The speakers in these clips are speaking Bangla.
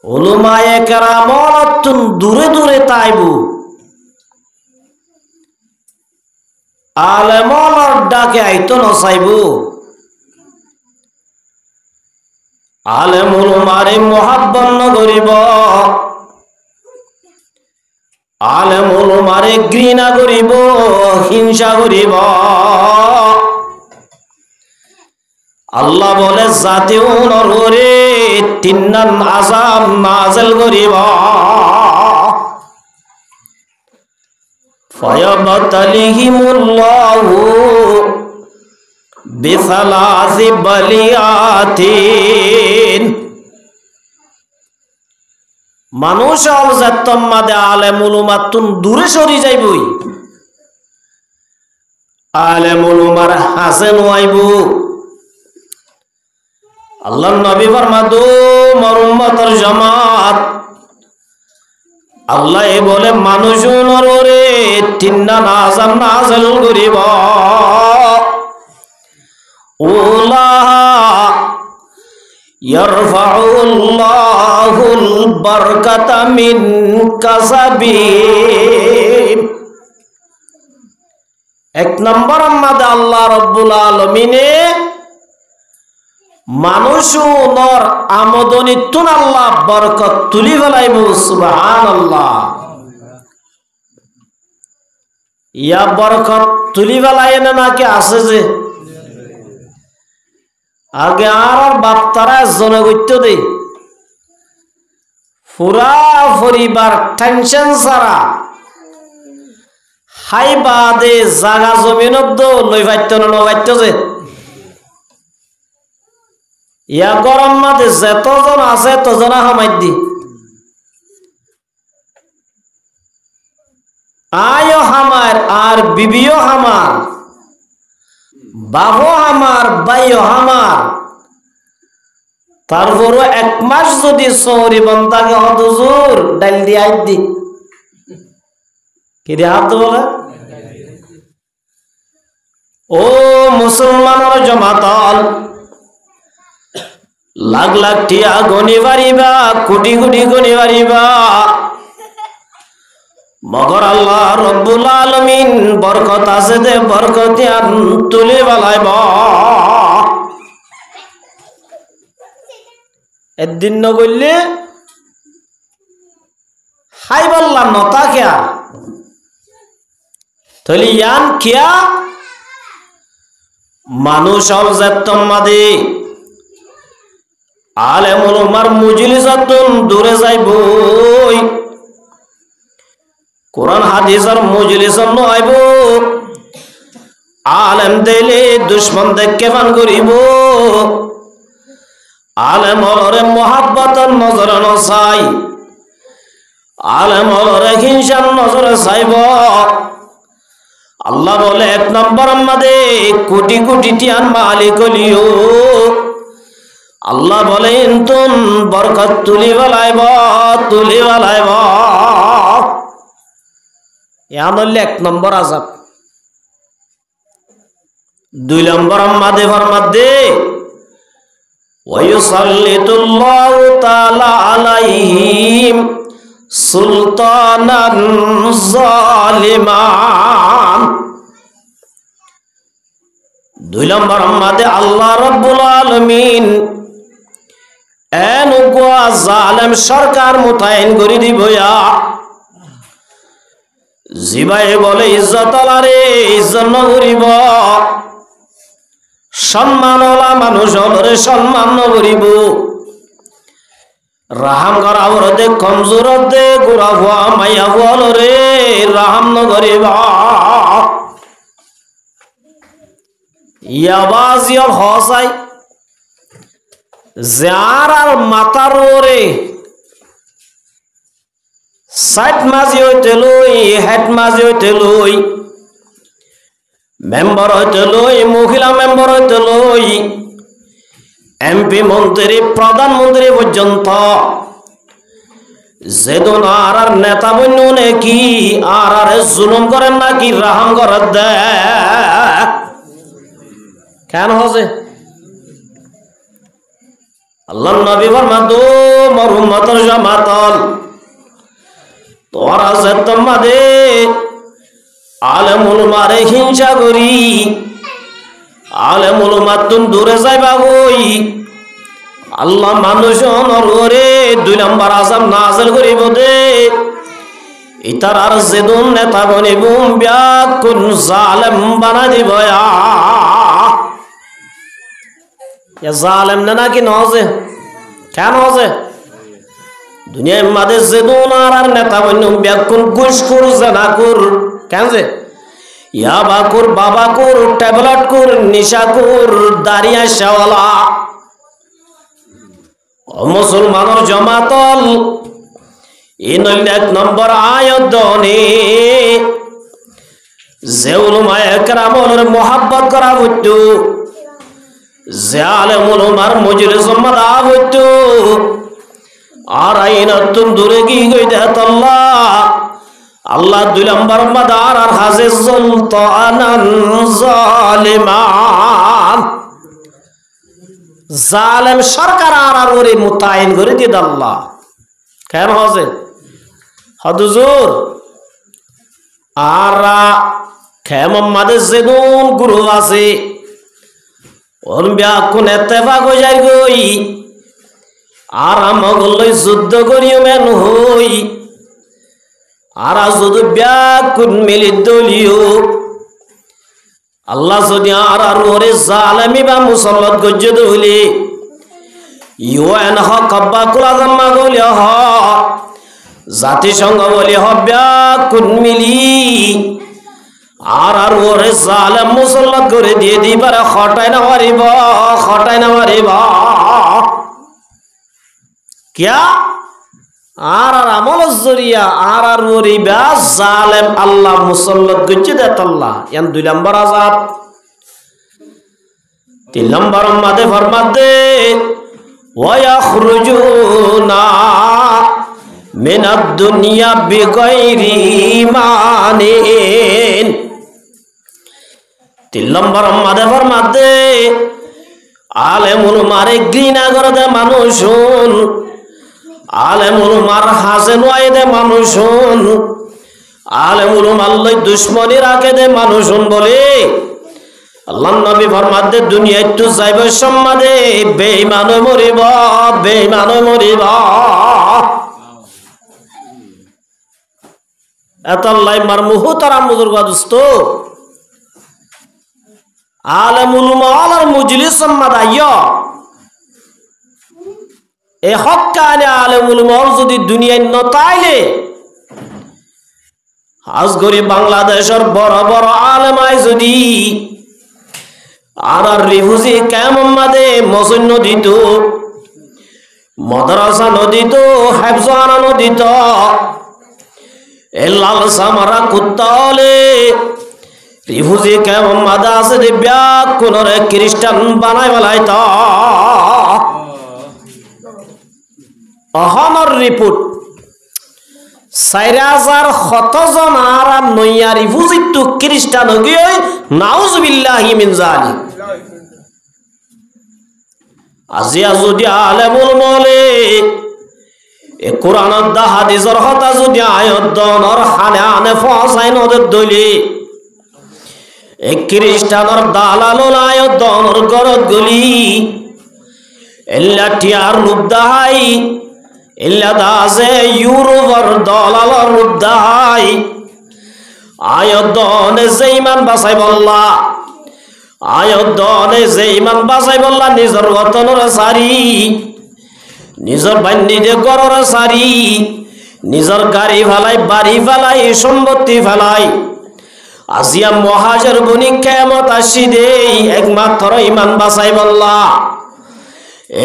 উলামায়ে কেরামতুন দূরে দূরে তাইবু আলেমর ডাকে আইতো নসাইবু আলেম উলামারে মুহাব্বত নগরিব আলেম উলামারে ঘৃণা করিব হিংসা করিব আল্লাহ বলে জাতিউ নররে তিন্নান আযাব নাযিল করিব ফায়াবতালিহিমুল্লাহু বিসালাসি বালিয়াতিন মানুষ অলজাত্তম্মাদে আলেম উলামাতুন দূরে সরি যাইবই আলেম উলামার হাসেন হইবু আল্লাহর নবী ফরমাদু মোর উম্মতের জামাত আল্লাহ বলে মানুষ নররে তিনটা আযাব নাযিল করিব উলা ইয়ারফাউল্লাহুল বারাকাতা মিন কাসাবিন এক নম্বর আমাদের আল্লাহ রাব্বুল আলামিনে মানুষ নর আমদনিতুন আল্লাহ বরকত তুলি ফেলাইব সুবহানাল্লাহ ইয়া বরকত তুলি ফেলাই না নাকি আছে যে আগে আর বাপ তারা জনগত্য দে পুরা পরিবার টেনশন সারা হাই বাদে জাগা জমিনত লই পাইতো না পাইতো যে ইয়া গরম মাঝে যতজন আছে তজন হামাই দি আয়ও হামার আর বিবিও হামার বাবু হামার বাইও হামার তারপরও এক মাস যদি সৌরি বন্ধাকে হদুজুর ডাল দিয়ে আই দি কি রে হাত বলে ও মুসলমানের জমাতল লাখ লাখ টিয়া গনি পারিবা কোটি কোটি গনি পারিবা মগর আল্লাহ রব্বুল আলামিন বরকত আছে দে বরকতিয়ান তুলি বালাইব একদিন নগইলে হাই বললাম নতা কিয়া তলি ইয়ান কিয়া মানুষ অলজাত্তম্মাদি আলেম উলামার মুজলিসাতুন দূরে যাইবই কোরআন হাদিসের মুজলিসন নইব আলেম দিলে দুশমন দেখে ফান করিব আলেম হলরে মুহাব্বতের নজরে নচাই আলেম হলরে হিংসার নজরে চাইব আল্লাহ বলে এক নম্বর আমাদে কোটি কোটি টিয়ান মালিক হলিও আল্লাহ বলেন তুন বরকত তুলি বালাইব ইয়ান হইলে এক নম্বর আযাব দুই নম্বর আমাদে ফরমাদে ওয়ায়ুসাল্লিতুল্লাহু তাআলা আলাইহিম সুলতানান জালিমান দুই নম্বর আমাদে আল্লাহ রাব্বুল আলামিন এনুকুয়া জালেম সরকার মোতায়েন করে দিবয়া জিবাই বলে ইজ্জত আলারে ইজ্জত নগরিব সম্মানওয়ালা মানুষ হলরে সম্মান নগরিব রাহাম করা হরদে কমজোর দে গোড়া হুয়া মাইয়া হলরে রাহাম নগরিব ইয়াবাজিও হসাই যার আর মাতার ওরে সাইট মাঝি হইতে লই হেড মাঝি হইতে লই মেম্বার হইতে লই মহিলা মেম্বার হইতে লই এমপি মন্ত্রী প্রধানমন্ত্রী পর্যন্ত যেদিন আর আর নেতা বন্য নাকি আর আর জুলুম করেন নাকি রাহাম করার দেয় কেন হসে আল্লাহ নবী ফরমাতো মোর উম্মতের জামাতল তোরা যে তোমাদের আলেমুল মারে হিংসা করি আলেমুল মাতুম দূরে যাইবা গই আল্লাহ মানুষ নররে 2 নম্বর আযাব নাযিল করিব দে ইতার আর যেদুন নেতা বনিবুম ব্যাকুন জালেম বানা দিব ইয়া জালেম না নাকি নজে কেন নজে দুনিয়ার মাঝে যেদুন আর নেতা বনিবুম ব্যাকুন ঘুষখোর জানাকুর কেন যে ইয়াবাকুর বাবাকুর ট্যাবলেটকুর নিশাকুর দাড়িয়া শাওয়ালা ও মুসলমানের জামাতল ইন 1 নম্বর আয়াত দনে যে উলামায়ে কেরামের মোহাব্বত করা হইতো যে আলেম উলামার মজলিস মাদা হইতো আর আইনাতুন দূরে কি কইতে আল্লাহ আল্লাহ 2 নম্বর মাদার আর হাজিজ সুলতানান জালিমান জালেম সরকার আর ওরে মুতায়েন করে দিদ আল্লাহ কেন হজে হদুজুর আর খেমমাদের যেদুন গুরু আছে ওর ব্যাকুন এত্তেফাক হয়ে যায় গই আর আমগলই যুদ্ধ করিও মেন হই আর যদি ব্যাকুন মিলিত দলিও আল্লাহ যদি আর ওরে জালেমি বা মুসল্লত গজ্জত হইলে ইউএন হকাব্বা কুলাজাম মাগলে হ জাতিসংঘ বলি হব্যাকুন মিলি আর ওরে জালেম মুসল্লত করে দিয়ে দিবার খটাই না মারিব কিয়া আর আমল জরিয়া আর ওরে বা জালেম আল্লাহ মুসল্লত গজ্জে দেত আল্লাহ ইয়ান 2 নম্বর আযাব 3 নম্বর মাদে ফরমাতে ওয়াখরুজুনা মিনাদ দুনিয়া বিগাইরি ঈমানিন 3 নম্বর মাদে ফরমাতে আলেমুল মারে ঘৃণা করে দে মানুষুন আলেমুল মার হাসেন ওয়াইদে মানুষুন আলেমুল মাল্লাই দুশ্মনী রাখে দে মানুষুন বলে আল্লাহ নবী ফরমাতে দুনিয়ায় তো যাইব সম্মাদে বেঈমান মরিব এতাল্লাই মার মুহতারাম বুজুর্গ দোস্ত আলেমুল মালার মজলিস সম্মাদাইয়া এ হক্কানে আলেমুল মাল যদি দুনিয়ায় নতাইলে আজ গরি বাংলাদেশের বড় বড় আলেমাই যদি আর রিফুজি কেমন মাদে মসুন নদীত মাদ্রাসা নদীত হেফজানা নদীত এ লাল সামারা কুত্তালে রিফুজি কেমন মাদা আছে যে ব্যাক কোনরে খ্রিস্টান বানাই বেলাইত অহনর রিপোর্ট 4000 জন আর নইয়া রিফুজিত খ্রিস্টান গিয়ে নাউজুবিল্লাহি মিন জালিক আজিয়া যদি আলেমুল মলে এ কোরআন দা হাদিসের কথা যদি আয়াত দনর হানে আনে ফসাই নদের দলি এ খ্রিস্টানর দালালুল আয়াত দনর গরদ গলি এল্লা টিয়ার রূপদাহাই এল্লা দাসে ইউরোপর দালালর রূপদাহাই আয়াত দনে যে ইমান বাঁচাই বল্লা আয়াত দনে যে ইমান বাঁচাই বল্লা নিজের ওতনর সারি নিজের বান্দিদে গরর সারি নিজের গাড়ি ফেলাই বাড়ি ফেলাই সম্পত্তি ফেলাই আজিয়া মহাজের বনি কিয়ামত আসি দেই একমাত্র ইমান বাঁচাই বল্লা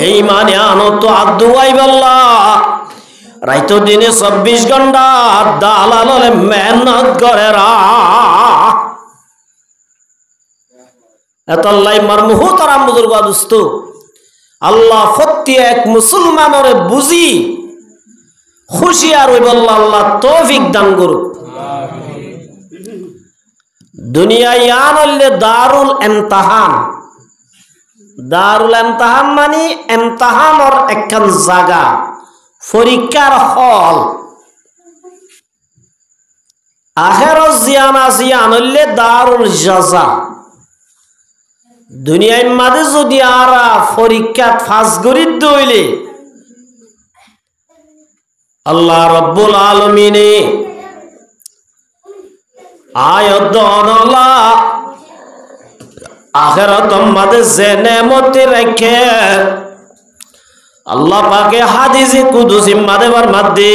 এই মানে আনত আদুয়াই বল্লা রাইতো দিনে 24 ঘন্টা দালালরে মেহনত করে রা এতলাই মার মুহতারাম বুজুর্গ দোস্ত আল্লাহ প্রত্যেক মুসলমানরে বুঝি খুশিয়ার হইব আল্লাহ তৌফিক দান করুক আমিন দুনিয়ায় আনলে দারুল ইমতিহান দারুল ইমতিহান মানে ইমতিহানের একখান জায়গা, পরীক্ষার হল। আখিরাত জিয়ান হইলে দারুল জাযা। দুনিয়ার মাঝে যদি আরা পরীক্ষা ফাঁস করি দইলে আল্লাহ রাব্বুল আলামিনে আয়াত দনলা আখিরাত মাঝে যে নেমত রেখে আল্লাহ পাকে হাদিসে কুদসি মাঝে ফরমাতে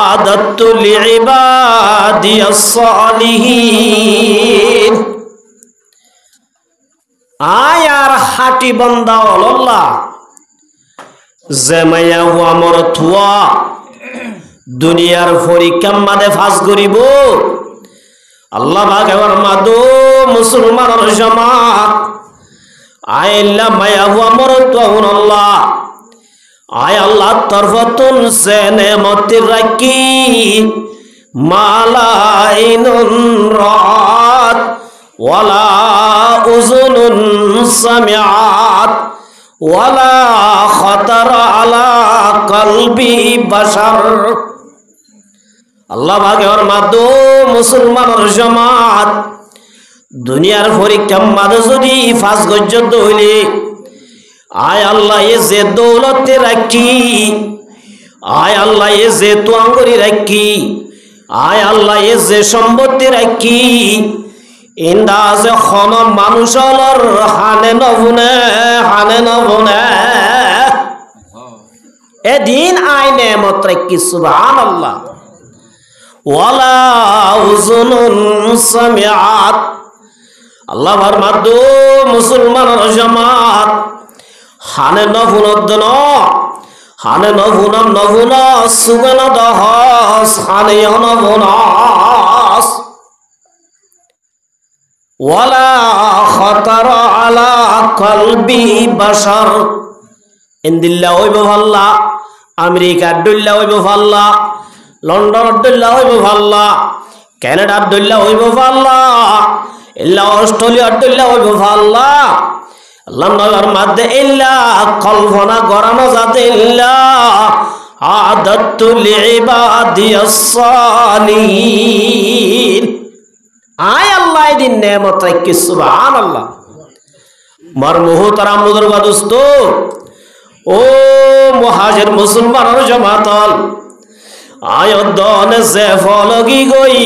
আদাতু লিইবাদিয়াস সালিহিন। আয়ার হাটি বান্দা আল্লাহ যে মায়া আমার থুয়া দুনিয়ার পরীক্ষা মাঝে ফাঁস করিব আল্লাহ পাকে ফরমাদো মুসলমানের জামাত আইল্লা মায়া আমার তুন আল্লাহ আয় আল্লাহ তরফতুন সে নেমতি রাখি মালাইনুন রাত ওয়ালা উযুনুন সামিআত ওয়ালা খাতারা আলা কলবি বাশার। আল্লাহ পাকে ফরমাদো মুসলমানের জামাত দুনিয়ার পরীক্ষা মাঝে যদি ফাঁস গজ্জত হইলে আয় আল্লাহ এ যে দৌলতে রাখি, আয় আল্লাহ এ যে তোয়াঙ্গরি রাখি, আয় আল্লাহ এ যে সম্পত্তি রাখি ইন্দাজে খন মানুষের হানে নবনে এদিন আয় নেমত রাখি সুবহানাল্লাহ। ওয়ালা উযুনুন সামিআত। আল্লাহ ফরমাদো মুসলমানের জামাত হানে নফুন হানে নফুন সুগন দহস হানে নফুনাস ওয়ালা খাতারা আলা কলবি বাশার। ইন্দিল্লা হইব ভাল্লা, আমেরিকা ডুল্লা হইব ভাল্লা, লন্ডন ডুল্লা হইব ভাল্লা, কানাডা ডুল্লা হইব ভাল্লা, ইল্লা অস্ট্রেলিয়া ডুল্লা হইব ভাল্লা। আল্লাহ নবীর মধ্যে ইল্লা কল্পনা করানো যাতে ইল্লা আদাতু লিইবাদিয়াস সালিহিন। আয় আল্লাহ দিন নেমত রাখি সুবহানাল্লাহ। মার মুহতারাম বুজুর্গ দোস্ত ও মুহাজির মুসলমানের জামাতল আয় দনে যে ফলগি গই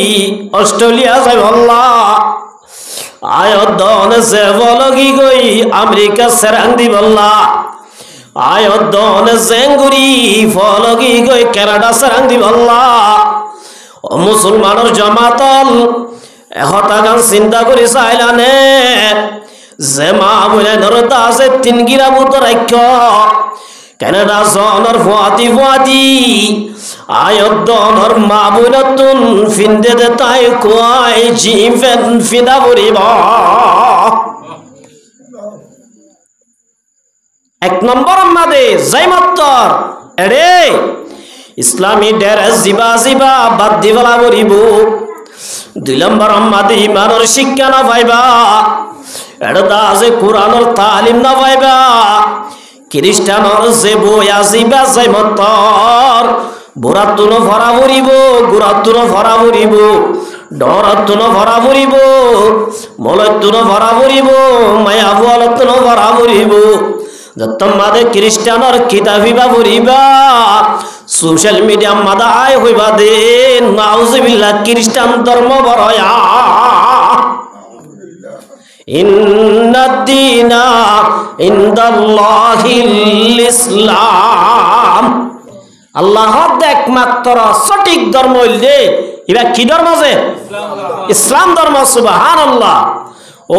অস্ট্রেলিয়া যাই আল্লাহ আয় দনে যে ফলগি গই আমেরিকা সেরাং দিব আল্লাহ আয় দনে জেঙ্গুরি ফলগি গই কানাডা সেরাং দিব আল্লাহ। ও মুসলমানের জামাতল এহতা গান চিন্তা করি চাইলানে যে মা বলে ধরতা আছে তিন গিরা বুত রাখ্য কানাডা জনের ফুয়াতি আয়দনের মা বলতুন ফিন্দে দে তাই কয় জিফেন ফিদা করিব। এক নম্বর মাদে জাইমাত্তর এরে ইসলামী ড্রেস জিবা বাদ দিবলা করিব। দুই নম্বর মাদে ইমানের শিক্ষা না পাইবা, এটা আছে কোরআনের তালিম না পাইবা। খ্রিস্টানর যে বই আসিবা জাইমাত্তর বুড়াতুন ভরা ভরিব, গুড়াতুন ভরা ভরিব, ডরাতুন ভরা ভরিব, মলতুন ভরা ভরিব, মায়া বলতুন ভরা ভরিব। যত মাদে খ্রিস্টানর কিতাবিবা ভরিবা সোশ্যাল মিডিয়া মাদা আয় হইবা দে নাউজুবিল্লাহ খ্রিস্টান ধর্ম বড়য়া। ইন্নাদ-দীনা ইনদাল্লাহিল ইসলাম। আল্লাহর একমাত্র সঠিক ধর্ম হইলে এবার কি ধর্ম আছে? ইসলাম ধর্ম। সুবহানাল্লাহ।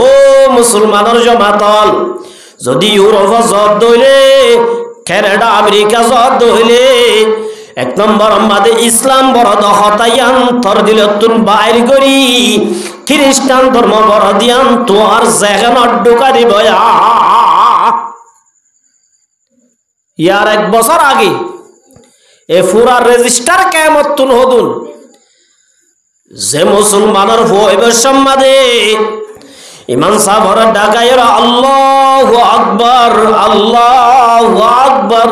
ও মুসলমানের জামাতল যদি ইউরোপ জদ দইলে কানাডা আমেরিকা জদ দইলে এক নম্বর মাদে ইসলাম বড় হতায়ান তর দিল তুন বাইর করি খ্রিস্টান ধর্ম বড় দিয়ান তোর জায়গা ঢুকা দিব। ইয়ার এক বছর আগে এ পুরা রেজিস্টার কেমত তুন হদুন যে মুসলমানের ভয় সম্মাদে ইমান সাহর ডাকাইরা আল্লাহু আকবার আল্লাহু আকবার।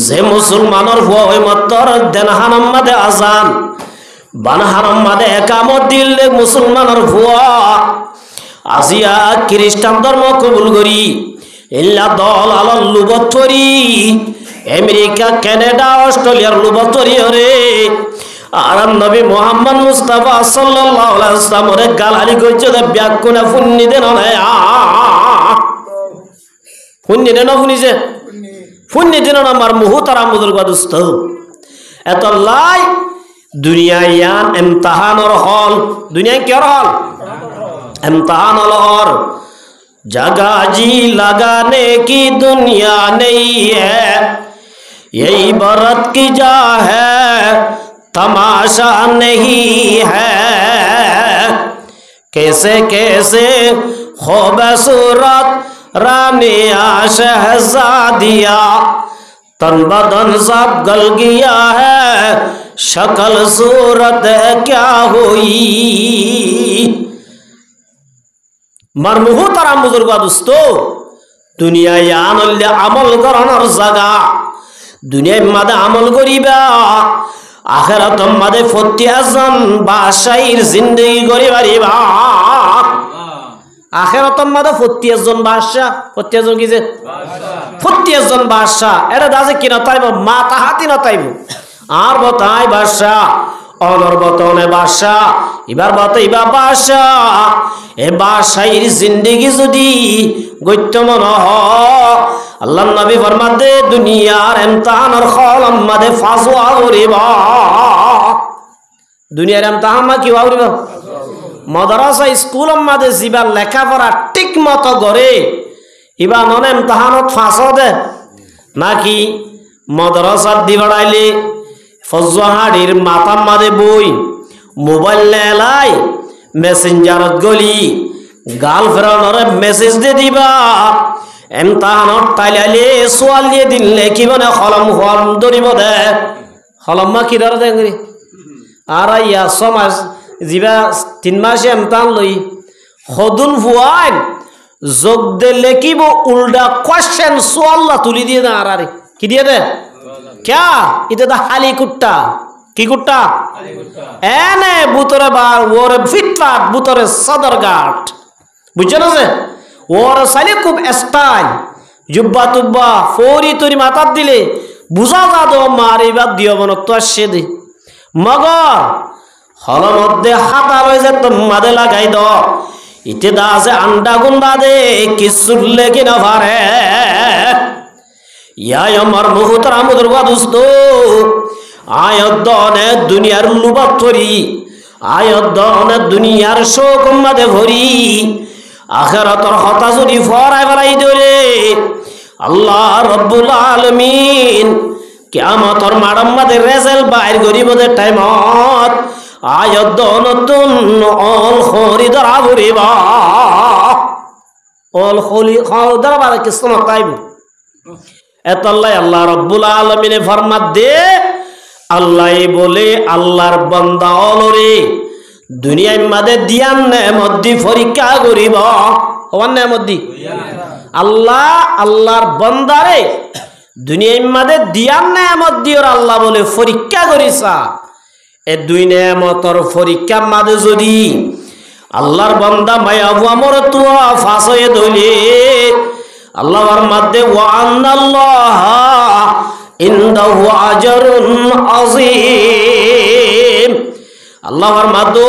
যে মুসলমানের ভয় মতর দেন হানাম্মাদে আজান বান হানাম্মাদে একামত দিলে মুসলমানের ভুয়া আজিয়া খ্রিস্টান ধর্ম কবুল করি ইল্লা দল আলাল লুবতরি আমেরিকা কানাডা অস্ট্রেলিয়ার লুবতরি রে আর নবী মুহাম্মদ মুস্তাফা সাল্লাল্লাহু আলাইহি ওয়াসাল্লামরে গালালি কইছে দে ব্যাকুনা ফুন্নি দেন না ফুন্নি দেন ফুনিছে ফুন্নি দেন না আমার মুহতারাম বুজুর্গ দোস্ত এত লাই দুনিয়া ইয়ান ইমতিহানর হল দুনিয়া কি হল इम्तिहान और जगह जी लगाने की दुनिया नहीं है यही बरत की जा है तमाशा नहीं है कैसे कैसे खूबसूरत रानिया शहजादिया तन बदन सब गल गया है शक्ल सूरत क्या हुई मरमुहु तारा बुजुर्ग दोस्त दुनिया आनल्ले আমল করানোর জায়গা দুনিয়া মাদে আমল করিবা আখিরাত মাদে ফতিয়াজন বাদশাহীর জিন্দেগি করি পারিবা আখিরাত মাদে ফতিয়াজন বাদশা ফতিয়াজন কি যে ফতিয়াজন বাদশা এটা দাজে কি না তাইব মাথা হাতি না তাইব আর বতাই বাদশা অনর বতনে বাদশা এবার বতাইবা বাদশা এ বাদশাহীর জিন্দেগি যদি গত্য মন আল্লাহর নবী ফরমাতে দুনিয়ার ইমতিহানের খলম মাদে ফাজওয়া করিবা দুনিয়ার ইমতিহান মা কি করিবা মাদ্রাসা স্কুল মাদে জিবা লেখাপড়া ঠিক মতো করে ইবা নন ইমতিহানত ফাঁসো দে নাকি মাদ্রাসা দি বাড়াইলে ফজহাড়ির মাথা মাদে বই মোবাইল লেলাই মেসেঞ্জারত গলি গার্লফ্রেন্ডরে মেসেজ দিয়ে দিবা ইমতিহানত তাইলালে সোয়াল দিয়ে দিলে কি মানে কলম কলম ধরিব দে কলম মা কি ধরে দেঙ্গি আর ইয়া সমাজ জিবা 3 মাসে ইমতিহান লই খদুন ফুয়াইন যোগ দে লেখিব উল্টা কোশ্চেন সোয়াল্লা তুলি দিয়ে না আরে কি দিয়ে দে क्या इधर दा हाली कुट्टा की कुट्टा एने बुतरे बार वोरे फिटफाट बुतरे सदरघाट बुझे ना से वोरे साले खूब स्टाइल जुब्बा तुब्बा फोरी तुरी माता दिले बुझा जा दो मारी बात दियो बनो तो अच्छे दे मगर हल मध्य हाथ आलो इसे तुम मदे लगाई दो इते दासे अंडा गुंडा दे किस्सुर लेकिन अभारे या यमर मुहतराम बुजुर्ग दोस्त आयदने दुनियार लुबतरी आयदने दुनियार शोक मादे भरी आखिरातर हता যদি ফরাই ফরাই দরে আল্লাহ রব্বুল আলামিন কিয়ামতের মাড়ম মাদে রেজাল্ট বাইর করিবদে টাইমত আয়দনতুন অল খরিদার আবরিবা অল খলি খরিদার বারে কিসমত তাইব এতাল্লাই আল্লাহ রব্বুল আলামিনে ফরমাত দে আল্লাহ বলে আল্লাহর বান্দা অলরে দুনিয়ার মাঝে দিয়ান নেমত দি পরীক্ষা করিব হওয়ার নেমত দি আল্লাহ আল্লাহর বান্দারে দুনিয়ার মাঝে দিয়ান নেমত দিওর আল্লাহ বলে পরীক্ষা করিছা এ দুই নেমতর পরীক্ষা মাঝে যদি আল্লাহর বান্দা মায়া আমর তুয়া ফাঁস হয়ে ধইলে আল্লাহর মধ্যে ওয়ান্নাল্লাহ ইনদাহু আজরুন আযীম আল্লাহর মধ্যে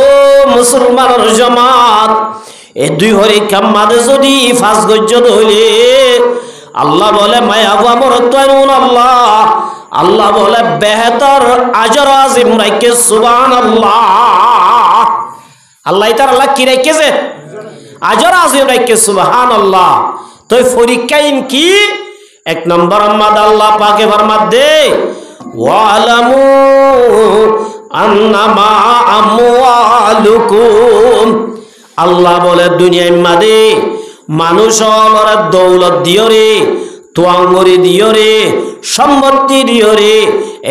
মুসলমানের জামাত এই দুই পরীক্ষার মাঝে যদি ফাঁস গজ্জত হইলে আল্লাহ বলে মায়া আমর তুয়ানুন আল্লাহ আল্লাহ বলে বেহতর আজর আজিম রাখে সুবহানাল্লাহ আল্লাহ তার আল্লাহ কি রেখেছে আজর আজিম রাখে সুবহানাল্লাহ तो परीक्षा इनकी एक नंबर अम्मद अल्लाह पाके फरमात दे वालमू अन्नमा अमवालुकुम अल्लाह बोले दुनिया मादे मानुषर दौलत दियो रे তোয়াঙ্গরি দিও রে সম্পত্তি দিও রে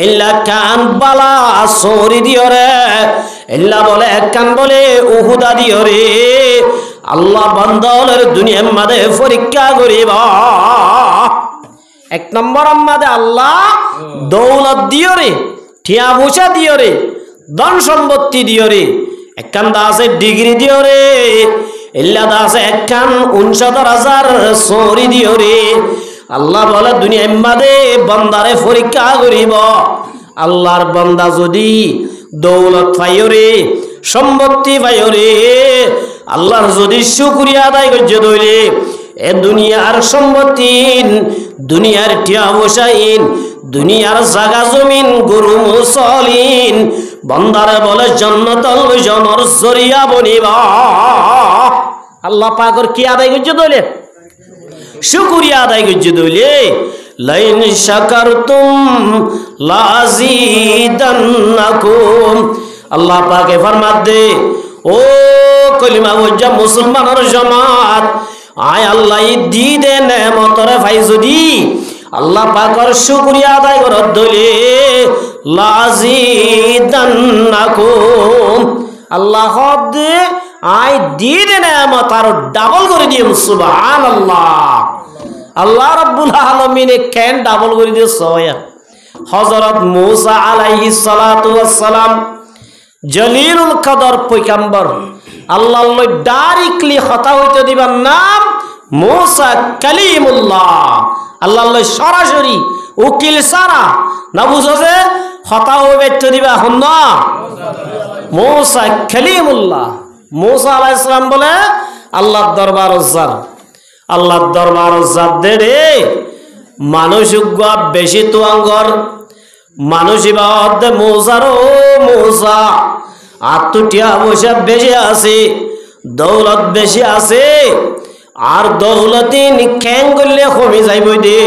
এল্লা কান বালা সরি দিও রে এল্লা বলে এক কান বলে উহুদা দিও রে আল্লাহ বান্দাওয়ালের দুনিয়ার মাঝে পরীক্ষা করিব। এক নম্বর আমাদের আল্লাহ দৌলত দিও রে, ঠিয়া পয়সা দিও রে, ধন সম্পত্তি দিও রে, একখান আছে ডিগ্রি দিও রে, ইল্লাদা আছে একখান 69,000 সরি দিও রে। আল্লাহ বলে দুনিয়ার মাঝে বান্দারে পরীক্ষা করিব। আল্লাহর বান্দা যদি দৌলত পাইও রে, সম্পত্তি পাইও রে, আল্লাহর যদি শুকরিয়া আদায় করছে দইলে এ দুনিয়ার সম্পত্তি, দুনিয়ার টিয়া বসাইন, দুনিয়ার জাগা জমিন, গরু মুসলিন বান্দারে বলে জান্নাতুল জনর জরিয়া বনিবা। আল্লাহ পাকের কি আদায় করছে দইলে? শুকরিয়া আদায় করছে দইলে লাইন শাকারতুম লাযিদান্নাকুম। আল্লাহ পাকে ফরমাত দে, ও কলিমা বজ্জা মুসলমানের জামাত, আয় আল্লাহ দি দে নেমতরে ভাই যদি আল্লাহ পাকের শুকরিয়া আদায় করত দইলে লাযিদান্নাকুম। আল্লাহ দে আয় দি দে নেমত আর ডাবল করে দিম। সুবহানাল্লাহ। আল্লাহ রাব্বুল আলামিন কেন ডাবল করে দিয়ে সয়া? হযরত মূসা আলাইহিস সালাতু ওয়াস সালাম জলিলুল কদর পয়গম্বর, আল্লাহ ডাইরেক্টলি কথা হইতে দিবার নাম মূসা কালিমুল্লাহ। আল্লাহ সরাসরি উকিল সারা না বুঝো যে কথা হইতে দিবা হন না মূসা কালিমুল্লাহ। মূসা আলাইহিস সালাম বলে আল্লাহর দরবার উজ্জার, আল্লাহর দরবার উজ্জার দে রে মানুষ বেশি তো আঙ্গর মানুষই বাদ মূসার। ও মূসা আত্মটিয়া পয়সা বেশি আছে, দৌলত বেশি আছে, আর দৌলতি নিখ্যাং করলে কমে যাইব দে।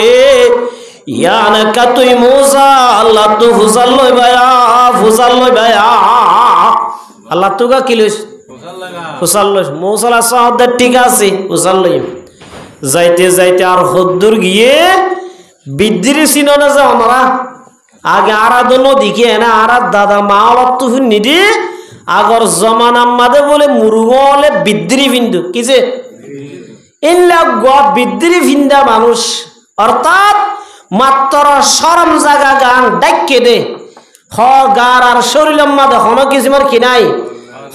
ইয়ান কা তুই মূসা আল্লাহ তো ফুসাল লই ভায়া, ফুসাল লই ভায়া। আল্লাহ তো কা কি লইস? ফুসাল লইস। মূসা সাহাদের ঠিক আছে ফুসাল লই। যাইতে যাইতে আর হদ্দুর গিয়ে বিদ্রি চিনো না যে আমরা আগে আরাধন দিকে না আর দাদা মা অলত্তু নিদি আগর জমানার মাঝে বলে মুরুগলে বিদ্রি ভিন্দু কিছে ইল্লা গো বিদ্রি ভিন্দা মানুষ, অর্থাৎ মাত্র শরম জাগা গান ডাইকে দে হ গার আর শরীরের মাঝে হন কিসিমার কি নাই,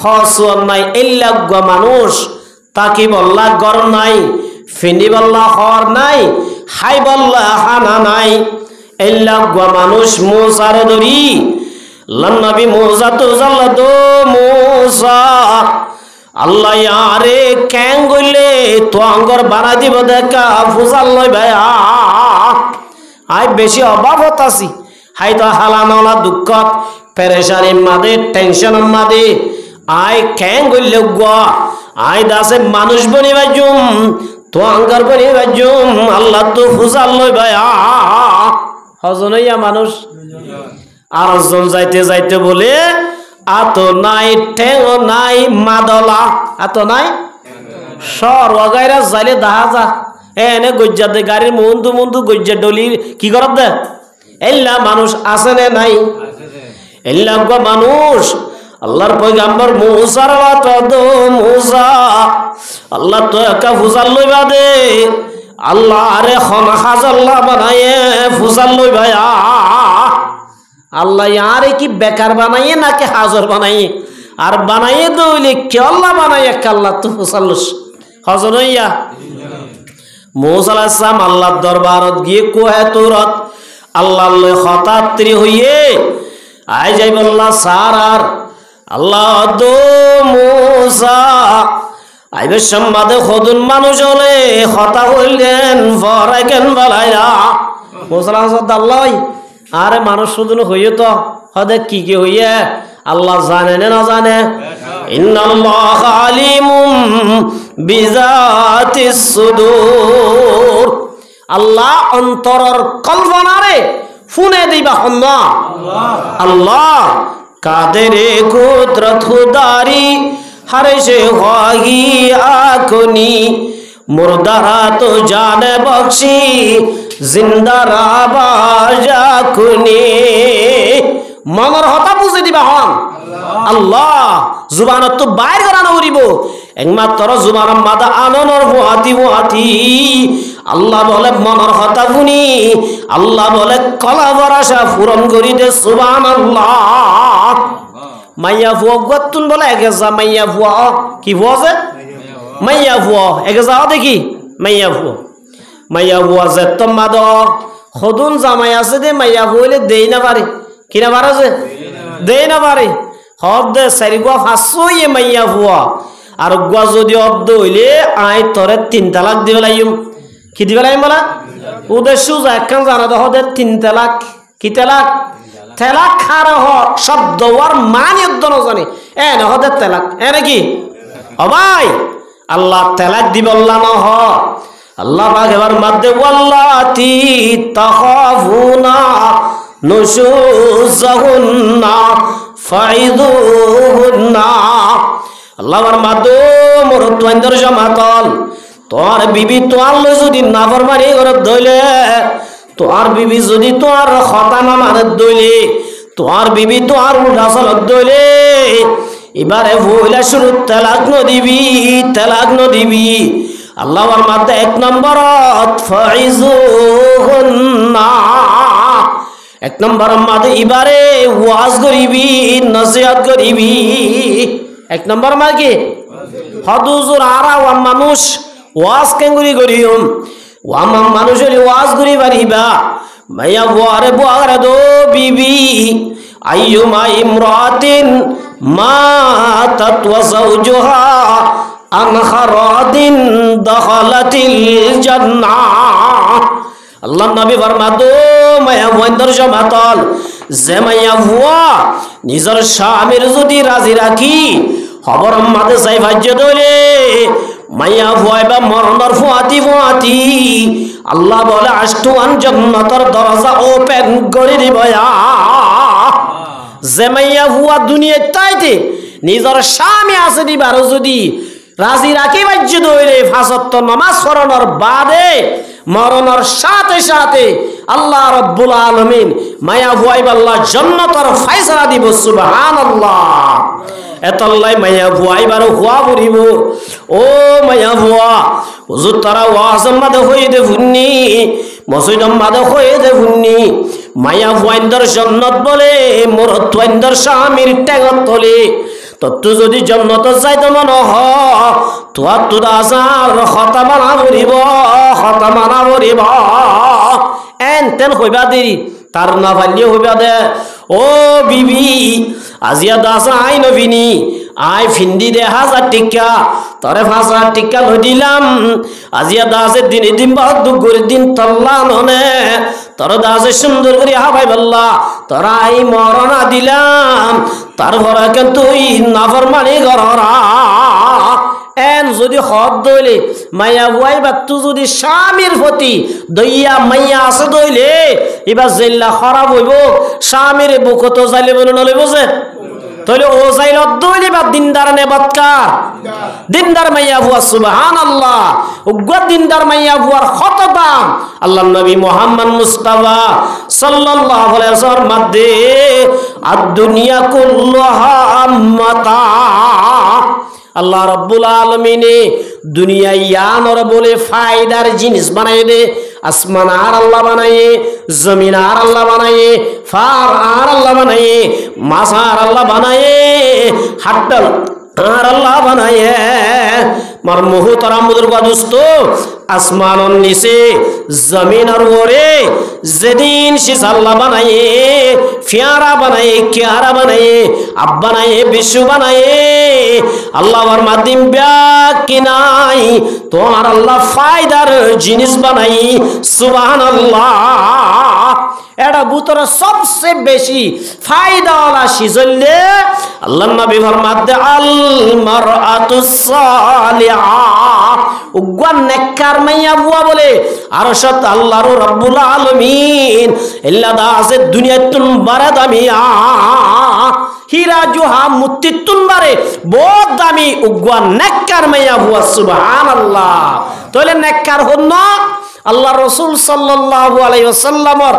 হ সুয়ার নাই। ইল্লা গো মানুষ তাকি বললা গর নাই, ফিন্দি বললা হর নাই, হাই বললা হানা নাই। এল্লা গো মানুষ মূসার দরি লন্নবী মূসা তো জাল্লাতো মূসা আল্লাহ ইয়ারে ক্যাং গইলে তো আঙ্গর বানা দিব দেখা ফুজাল লই ভাইয়া। আই বেশি অভাব হতাছি, হাই তো হালানলা দুঃখত পেরেশানির মাঝে টেনশনের মাঝে আই ক্যাং গইলে গো আই দাসে মানুষ বনি বাজুম তো আঙ্গার বনি বাজুম আল্লাহ তো ফুজাল লই ভাইয়া। হজনইয়া মানুষ আর জন যাইতে যাইতে বলে আত নাই ঠেঙ নাই মাদলা, আত নাই সর ওগাইরা যাইলে দেখা যা এনে গজ্জা দে গাড়ির মন্দু মন্দু গজ্জা ডলি কি করত দে। এল্লা মানুষ আছে নে নাই? এল্লা গো মানুষ আল্লাহর পয়গম্বর মূসার বাত মূসা আল্লাহ তো একা ফুজাল লইবা দে, আল্লাহ আরে খন হাজাল্লাহ বানায়ে ফুজাল লই ভাইয়া। আল্লাহ ইয়ারে কি বেকার বানাইয়ে নাকি হাজর বানাইয়ে? আর বানাইয়ে দইলে কে আল্লাহ বানাইয়ে আল্লাহ তো ফুসাল্লুস হজর হইয়া। মূসা আলাইহিস সালাম আল্লাহর দরবারত গিয়ে কোহে তুরত আল্লাহ লই হতাত্রি হইয়ে আই যাই বললা সার আর আল্লাহ দো মূসা আইবে সম্মাদে খদুন মানুষ হলে হতা হইলেন ফরাইকেন বালাইয়া। মূসা আলাইহিস সালাম আল্লাহ আরে মানুষ শুধু হইয়ে তো হদে কি কি হইয়ে আল্লাহ জানে না জানে? ইন্নাল্লাহ আলিমুম বিজাতিস সুদূর। আল্লাহ অন্তরর কল্পনারে ফুনে দিবা হন্না আল্লাহ কাদেরে কুদরত খুদারি हर से ख्वाही आकुनी मुर्दारा तो जाने बख्शी जिंदा राबा जाकुनी মনৰ হতা বুঝে দিবা হন আল্লাহ জুবানত তো বাইর করানো উড়িব একমাত্র জুবানৰ মাদা আননৰ হুয়াতি আল্লাহ বলে মনৰ হতা শুনি আল্লাহ বলে কলা বরাসা পূরণ করি দে সুবহানাল্লাহ মাইয়া ফুয়া গতুন বলে এগেজা মাইয়া ফুয়া কি ফুয়া আছে মাইয়া ফুয়া এগেজা দেখি মাইয়া ফুয়া যে তোমাদ সদুন জামাই আছে দে মাইয়া ফুয়ালে দেই না পারে কিনা পারে যে দেই না পারে হদ দে চারি গুয়া ফাঁসো ইয়ে মাইয়া ফুয়া আর গুয়া যদি অব্দ হইলে আই তরে 3 তালাক দিবে লাইম কি দিবে লাইম বলা উদ্দেশ্য একখান জানা দে হদের 3 তালাক কি তালাক তেলাক খার শব্দ ওর মানে উদ্দন জানে এ না হদের তেলাক এ নাকি ও ভাই আল্লাহ তেলাক দিবে আল্লাহ না হ আল্লাহ পাক এবার মধ্যে ওয়াল্লাতি তাখাফুনা নুশুজাহুন্না ফাইদুহুন্না আল্লাহ এবার মধ্যে মোর তোয়াইন্দর জামাতল তোর বিবি তোয়ার লই যদি নাফরমানি করে দইলে তোর বিবি যদি তোর খতামা মানে দইলে তোর বিবি তোর উল্টা চলত দইলে এবারে ভইলা শুরু তালাক ন দিবি আল্লাহর মাতে 1 নম্বরত ফাইজুহুন্না 1 নম্বরের মাতে এবারে ওয়াজ করিবি নসিহত করিবি 1 নম্বর মানে কি হদুজুর আরা ওয়া মানুষ ওয়াজ কেঙ্গুরি করিম ওয়া মানুষ হলি ওয়াজ করি পারিবা মাইয়া বুয়ারে দো বিবি আইয়ুমা ইমরাতিন মাতাত ওয়া যাওজুহা আনখারাদিন দখালাতিল জান্নাহ আল্লাহ নবী ফরমাদো মায়া বন্দর জমাতল যে মাইয়া ভুয়া নিজের স্বামীর যদি রাজি রাখি খবর মাঝে চাই ভাজ্য দলে মাইয়া ভুয়া বা মরণর ফুয়াতি আল্লাহ বলে আষ্টুয়ান জান্নাতের দরজা ওপেন করে দিবয়া যে মাইয়া ভুয়া দুনিয়ায় তাইতে নিজের স্বামী আছে দিবার যদি রাজি রাখি বাজ্য দইলে 5 ওয়াক্ত নামাজ পড়ানোর বাদে মরণের সাথে সাথে আল্লাহ রাব্বুল আলামিন মায়া ভুয়াই আল্লাহ জান্নাতের ফয়সালা দিব সুবহানাল্লাহ এতল্লাই মায়া ভুয়াই বারো হুয়া বলিব ও মায়া ভুয়া হুজুর তারা ওয়াজম মাদে হই দে ভুন্নি মসজিদম মাদে হই দে ভুন্নি মায়া ভুয়াইন্দর জান্নাত বলে মোর তোয়াইন্দর স্বামীর টেগত তলে তত্তু যদি জন্নত যাইতে মন হ তোয়ার তুদা আসার খতামানা বলিব এন তেন হইবা দেরি তার না ভাল্য হইবা দে ও বিবি আজিয়া দাসা আই নভিনি আই ফিন্দি দে 1000 টিকা তরে 5000 টিকা লই দিলাম আজিয়া দাসে দিন বহুত দুগুর দিন তল্লা ননে তোর দাসে সুন্দর করে হাবাই বললা তোরা আই মরনা দিলাম তারপরে কেন তুই নাফরমানি কররা এন যদি হদ দইলে মাইয়া বুয়াই বাত্তু যদি স্বামীর প্রতি দইয়া মাইয়া আছে দইলে এবার জেল্লা খারাপ হইব স্বামীর বুকত যাইলে বলে নলইব যে তাহলে ও যাইল দইলে বা দিনদার নেবাতকার দিনদার মাইয়া বুয়া সুবহানাল্লাহ উগ্র দিনদার মাইয়া বুয়ার কত দাম আল্লাহর নবী মুহাম্মদ মুস্তাফা সাল্লাল্লাহু আলাইহি ওয়াসাল্লাম মধ্যে আদ-দুনিয়া কুল্লুহা মাতা আল্লাহ রাব্বুল আলামিনে দুনিয়া ইয়ানর বলে ফায়দার জিনিস বানাই দে আসমান আর আল্লাহ বানায়ে জমিন আর আল্লাহ বানায়ে ফার আর আল্লাহ বানায়ে মাছ আর আল্লাহ বানায়ে হাট্টাল আর আল্লাহ বানায়ে মার মুহতারাম বুজুর্গ দোস্ত আসমানর নিচে জমিনের উপরে যেদিন সে আল্লাহ বানায়ে ফিয়ারা বানায়ে কিয়ারা বানায়ে আব বানায়ে বিশু বানায়ে আল্লাহর মাধ্যম বাকি নাই তোমার আল্লাহ ফায়দার জিনিস বানাই সুবহানাল্লাহ এটা বুতর সবচেয়ে বেশি ফায়দাওয়ালা সিজল্লে আল্লাহর নবী ফরমাতে আল মারআতুস সালিহা উগ্র নেককার মাইয়া বুয়া বলে আরশত আল্লাহর রাব্বুল আলামিন ইল্লা দাসে দুনিয়াতুন বারাদামিয়া হীরা জোহা মুত্তিতুন বারে বহুত দামি উগ্র নেককার মাইয়া বুয়া সুবহানাল্লাহ তাহলে নেককার হন না আল্লাহ রাসূল সাল্লাল্লাহু আলাইহি ওয়াসাল্লামর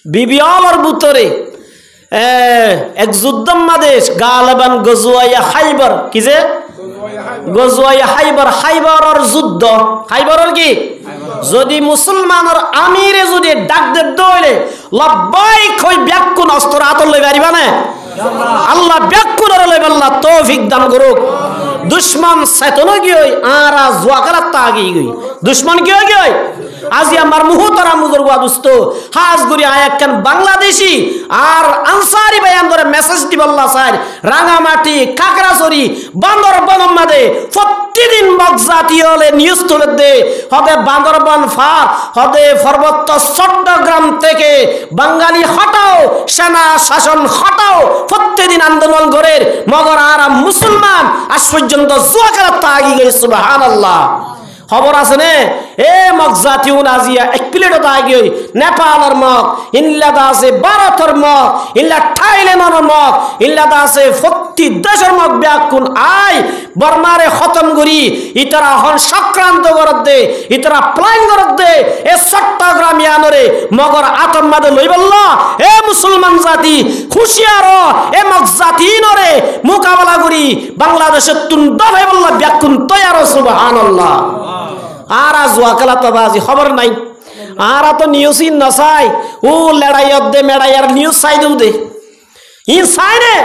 বিবিয়ালর ভিতরে এক যুদ্ধমাদেশ গালাবান গজওয়ায়া খাইবার কি যে গজওয়ায়া খাইবার খাইবারের যুদ্ধ খাইবারের কি যদি মুসলমানের আমিরে যদি ডাক দে দইলে লব্বাইক কই ব্যাকুন অস্ত্র আতল লই পারিবা না আল্লাহ ব্যাকুনের লই আল্লাহ তৌফিক দান করুক দুশমন শয়তান গই আর জওয়াকালাত তাগি গই দুশমন কি গই আজি আমার মুহতারাম বুজুর্গ দোস্ত হাজগুড়ি আয়াকান বাংলাদেশি আর আনসারি ভাই আমরে মেসেজ দিবাল্লাহ স্যার রাঙামাটি কাকড়াছড়ি বান্দরবান মাদে প্রতিদিন মগজাতি হলে নিউজ তুলে দে হবে বান্দরবান ফার হবে পর্বত চট্টগ্রাম থেকে বাঙালি হটাও সেনা শাসন হটাও প্রতিদিন আন্দোলন করে মগর আর মুসলমান আজ পর্যন্ত জুয়াকারাত তাগি গই সুবহানাল্লাহ খবর আছে নে এ মগজাতিউন আজিয়া এক প্লেট তাগি নেপালের মগ ইনলাদা আছে ভারতের মগ ইনলা থাইল্যান্ডের মগ ইনলাদা আছে প্রতি দেশের মগ ব্যাকুন আই বর্মারে খতম করি ইতারা হন সক্রান্ত করত দে ইতারা প্ল্যান করত দে এ চট্টগ্রাম ইয়ানরে মগর আতম্মাদে লই বললা এ মুসলমান জাতি খুশিয়ার এ মগজাতিনরে মোকাবেলা করি বাংলাদেশের তুন দফাই বললা ব্যাকুন তৈয়ার সুবহানাল্লাহ আর জুয়াকালা তো বাজি খবর নাই আর তো নিউজ ইন না চাই ও লড়াইয়ত দে মেড়াইয়ার নিউজ চাই দেউ দে ই চাই রে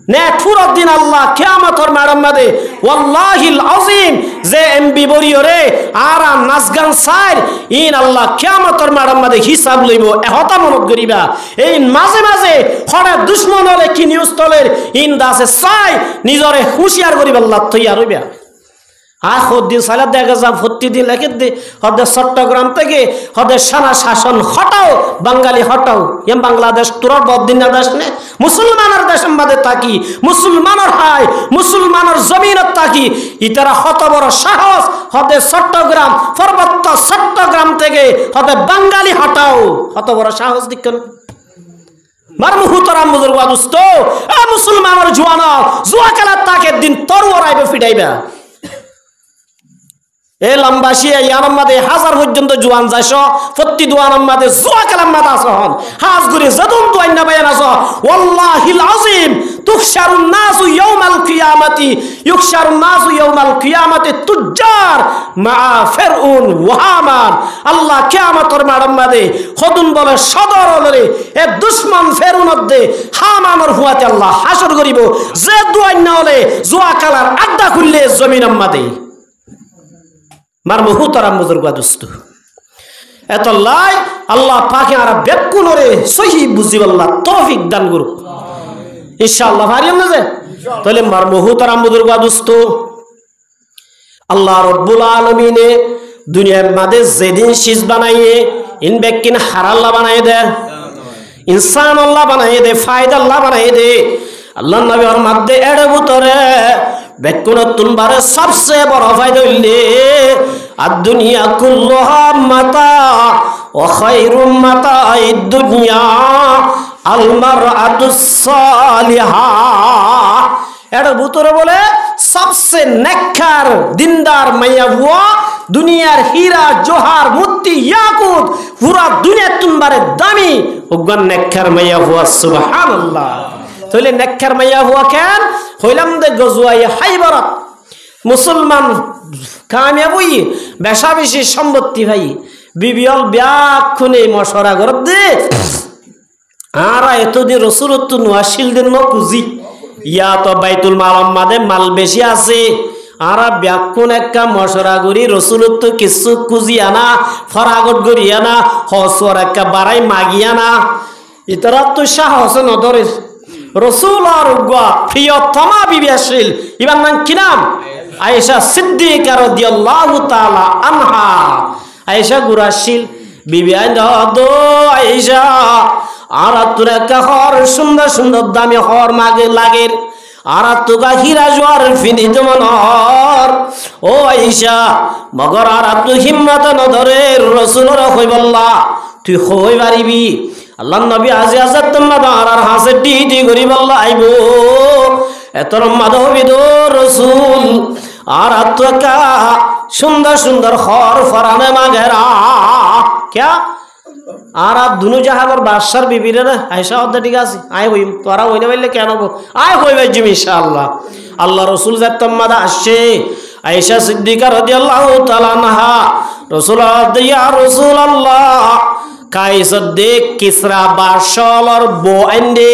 নে ফুরত দিন আল্লাহ কিয়ামতর ম্যাডাম মাদে ওয়াল্লাহিল আযীম যে এমবি বরিয়রে আর নাচগান চাই ইন আল্লাহ কিয়ামতর ম্যাডাম মাদে হিসাব লইব এহতা মনত করিবা এই মাঝে মাঝে হরে দুশমন হলে কি নিউজ তলের ইন দাসে চাই নিজরে হুঁশিয়ার করিবা আল্লাহ তৈয়ার হইবা আর দিন সালা দেখা যা প্রতিদিন লেখে দে হদের চট্টগ্রাম থেকে হদের সেনা শাসন হটাও বাঙালি হটাও এম বাংলাদেশ তোর বদিন দেশ নে মুসলমানের দেশের মাঝে থাকি মুসলমানের হাই মুসলমানের জমিনত থাকি ইতারা হত বড় সাহস হদের চট্টগ্রাম পর্বত চট্টগ্রাম থেকে হদের বাঙালি হটাও হত বড় সাহস দিক মার মুহতারাম বুজুর্গ দোস্ত এ মুসলমানের জওয়ানা জুয়াকালাত তাকে দিন তরওয়ার আইবে ফিটাইবা এ লম্বাসি ইয়ার মাদে হাজার পর্যন্ত জোয়ান যাইছ প্রতি দোয়ানের মাদে জুয়া কালাম মাদা আসহন হাজগুরি যদুন দুয়াই না বায়ান আস ওয়াল্লাহিল আযীম তুহশারুন নাসু ইয়াউমাল কিয়ামাতি ইউহশারুন নাসু ইয়াউমাল কিয়ামাতি তুজ্জার মা ফিরউন ওয়া হামান আল্লাহ কিয়ামতের মাদে খদুন বলে সদর হলে এ দুশমন ফিরউনের দে হামানের হুয়াতে আল্লাহ হাসর করিব যে দুয়াই না হলে জুয়া কালার আড্ডা খুললে জমিনের মাদে মার মুহতারাম বুজুর্গ দোস্ত এত লাই আল্লাহ পাকে আর বেকুনরে সহি বুঝিব আল্লাহ তৌফিক দান করুক ইনশাআল্লাহ পারিম না যে তাহলে মার মুহতারাম বুজুর্গ দোস্ত আল্লাহ রাব্বুল আলামিনে দুনিয়ার মাঝে যেদিন শীষ বানাইয়ে ইন বেকিন হারাল্লাহ বানাই দে ইনসান আল্লাহ বানাই দে ফায়দা আল্লাহ বানাই দে আল্লাহ নবী ওর মধ্যে এড়ে ভিতরে বেকুন তুনবারে সবচেয়ে বড় ফায়দা হইলে আদ-দুনিয়া কুল্লুহা মাতা ওয়া খায়রুম মাতা'id দুনিয়া আল মারআতুস সালিহা এর ভিতরে বলে সবচেয়ে নেককার দিনদার মাইয়া হুয়া দুনিয়ার হীরা জোহার মুক্তি ইয়াকুত পুরা দুনিয়া তুনবারে দামি ওগন নেককার মাইয়া হুয়া সুবহানাল্লাহ তাহলে নেককার মাইয়া হুয়া কেন হইলাম দে গজওয়ায়ে হাইবারাত মুসলমান কামিয়াব হই বেশা বেশি সম্পত্তি ভাই বিবিয়ল ব্যাক্ষণে মশরা করব দে আর এতদিন রসুলত নোয়াশিল দিন কুজি ইয়া তো বাইতুল মাল মাদে মাল বেশি আছে আর ব্যাক্ষণ একটা মশরা করি রসুলত কিছু কুজি আনা ফরাগত করি আনা হসর একটা বাড়াই মাগি আনা ইতরা তো সাহস নধরে রসুল আর প্রিয়তমা বিবি আসিল ইবার নাম কি নাম আয়েশা সিদ্দিকা রাদিয়াল্লাহু তাআলা আনহা আয়েশা গুরাশিল বিবি দো আয়েশা আর তোর একটা হর সুন্দর সুন্দর দামি হর মাগে লাগের আর তোকা হীরা জোয়ার ফিনি তোমার ও আয়েশা মগর আর তো হিম্মত ন ধরে রাসূলুর কইবল্লা তুই কই পারিবি আল্লাহ নবী আজি আজাদ তোমরা আর হাসে টি করি বললা আইবো এতর মাধবী দো রাসূল আর তোকা সুন্দর সুন্দর হর ফরানে মাগেরা क्या আর দুনু জাহানোর বাদশার বিবিরে না আয়েশা অর্ধ ঠিক আছে আয় হইম তোরা হই না বললে কেন আয় হই ভাই জিম ইনশাআল্লাহ আল্লাহ রসুল জাত্তম্মাদা আসছে আয়েশা সিদ্দিকা রাদিয়াল্লাহু তাআলা আনহা রসুল ইয়া রাসূলুল্লাহ কাইসদ দেখ কিসরা বাদশার বো আইন্দে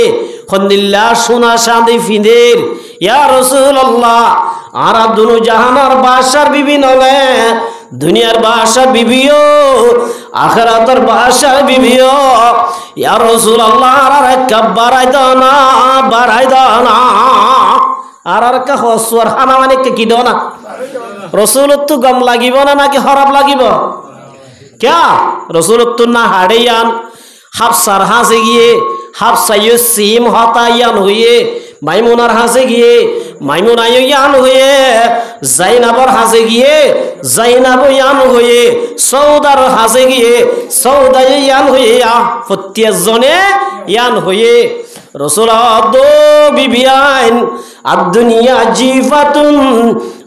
খন্দিল্লা সোনা চাঁদি ফিন্দের ইয়া রাসূলুল্লাহ আর দুনু জাহানার বাদশার বিবি নলে দুনিয়ার বাদশার বিবিও আখিরাতের বাদশার বিবিও ইয়া রাসূলুল্লাহ আর কাব বাড়াই দাও না আর কা হসওয়ার খানা মানে কি দাও না রাসূলত তো গম লাগিব না নাকি খারাপ লাগিব क्या रसूलत तो ना हाड़ेयान हाफसार हासे गिए हाफसायो सीम हतायान हुए माइमुनार हासे गिए माइमुनायो यान हुए जाइनाबर हासे गिए जाइनाबो यान हुए सौदार हासे गिए सौदायो यान हुए या फत्तिया जने यान हुए रसूल दो बिबियान अद्दुनिया जीफातुन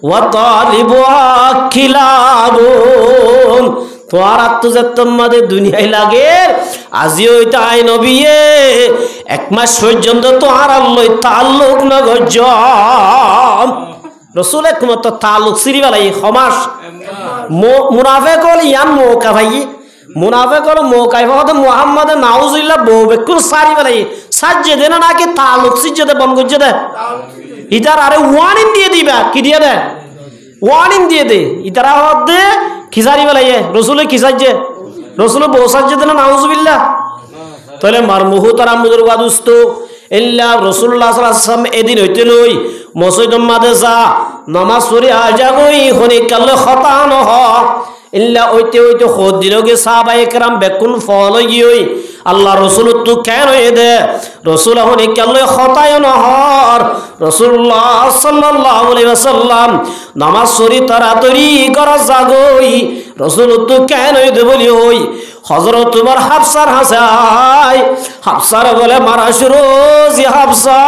व तालिबुहा खिलाबुन তোর আত্মজাত্তমাদে দুনিয়ায় লাগে আজিও তাই নবিয়ে এক মাস পর্যন্ত তোর আল্লাহ তাল্লুক নগজ রসুল একমত তাল্লুক সিরিবালাই খমাস মুনাফিক হল ইয়ান মৌকা ভাই মুনাফিক হল মৌকাই ভাবত মুহাম্মদ নাউজুবিল্লাহ বউবেকুল সারিবালাই সাজ্জে দেনা নাকি তাল্লুক সিজ্জে দে বন গজ্জে দে ইতার আরে ওয়ার্নিং দিয়ে দিবা কি দিয়ে দে ওয়ার্নিং দিয়ে দে ইতারা হদে খিসারি বেলাইয়ে রসুলের খিসাইছে রসুলের বউ সাজ্জে দেনা নাউজুবিল্লাহ তাহলে মারমুহু তারা মুদুর গাদুস্ত ইল্লা রাসূলুল্লাহ সাল্লাল্লাহু আলাইহি ওয়াসাল্লাম এদিন হইতে লই মসজিদুল মাদ্রাসা নামাজ পড়ি আজা গই হনি কালে খতা ন হ ইল্লা ওইতে ওইতে খোদ দিলগে সাহাবায়ে কেরাম বেকুন ফল গিয়ে আল্লাহ রসুল তো কেন দে রসুল হনি কালে খতায় ন হর রাসূলুল্লাহ সাল্লাল্লাহু আলাইহি ওয়াসাল্লাম নামাজ পড়ি তাড়াতাড়ি করা জাগই রসুল তো কেন দে বলি হই হযরত তোমার হাফসার হাসাই হাফসার বলে মারা শুরু জি হাফসা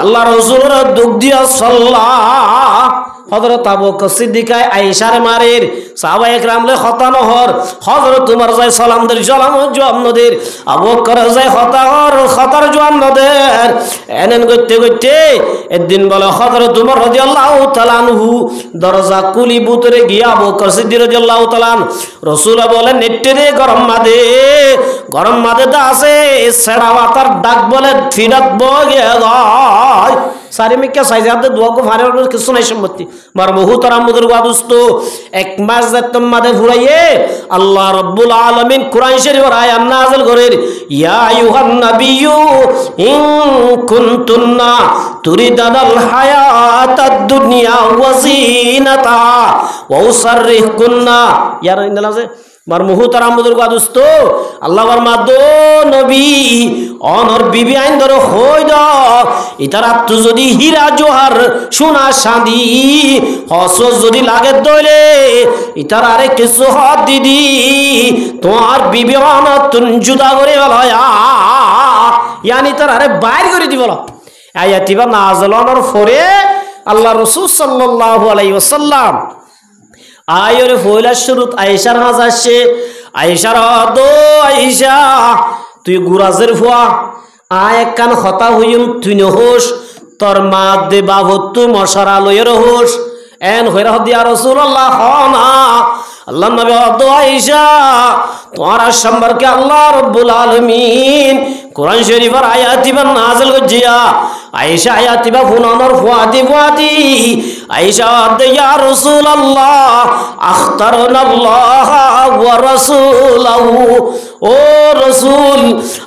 আল্লাহ রাসূলের দুঃখ দিয়া সাল্লাহ হযরত আবু বকর সিদ্দিক আয়েশার মারের সাহাবায়ে কেরাম লে খতা নহর হযরত তোমার যায় সালাম দের সালাম জবাব নদের আবু বকর যায় খতার জবাব নদের এনেন করতে করতে একদিন বলে হযরত তোমার রাদিয়াল্লাহু তাআলা আনহু দরজা কুলি ভিতরে গিয়া আবু বকর সিদ্দিক রাদিয়াল্লাহু তাআলা রাসূল বলে নেটে রে গরম মাদে দা আছে সেরা ওয়াতার ডাক বলে ফিরাত বগে গায় सारे में क्या साइजात दुआ को फारे और किसो नहीं सम्मति मार महू तरा मुदर वादुस्तो एक मास दत्तम मादे फुराइए अल्लाह रब्बुल आलमीन कुरान शरीफ और आयत नाज़िल करें या अय्युहन नबिय्यु इन कुंतुन्ना तुरिदनल हयातद दुनिया व ज़ीनता व उसर्रिहुन्ना यार इंदला से मार मुहु तारा मुदुर का दोस्तो अल्लाह वर्मा दो नबी অনর বিবি আইন ধরো হই দ ইতারা তু যদি হীরা জোহার সোনা চাঁদি হস যদি লাগে দইলে ইতারা আরে কিছু হাত দিদি তোমার বিবি অনতুন জুদা করে বলয়া ইয়ানি তার আরে বাইর করে দি বল আয়াতিবা নাযলানোর পরে আল্লাহ রাসূল সাল্লাল্লাহু আলাইহি ওয়াসাল্লাম আয়ের ফয়লা শুরুত আয়েশার হাজাসে আয়েশার দো আয়েশা তুই গুরাজের ফুয়া আয় কান হতা হইম তুই নহোস তোর মা দে বাবতু মশারা লয়ের হোস এন হইরা দিয়া রাসূলুল্লাহ হনা আল্লাহ নবী দো আয়েশা তোমার সম্পর্কে আল্লাহ রাব্বুল আলামিন কুরআন শরীফের আয়াতিবা নাযিল করিয়া আয়েশা আয়াতিবা ফুনানোর ফুয়াতি আয়েশা ইয়া রাসূলুল্লাহ আখতারনাল্লাহ ওয়া রাসূলহু ও রাসূল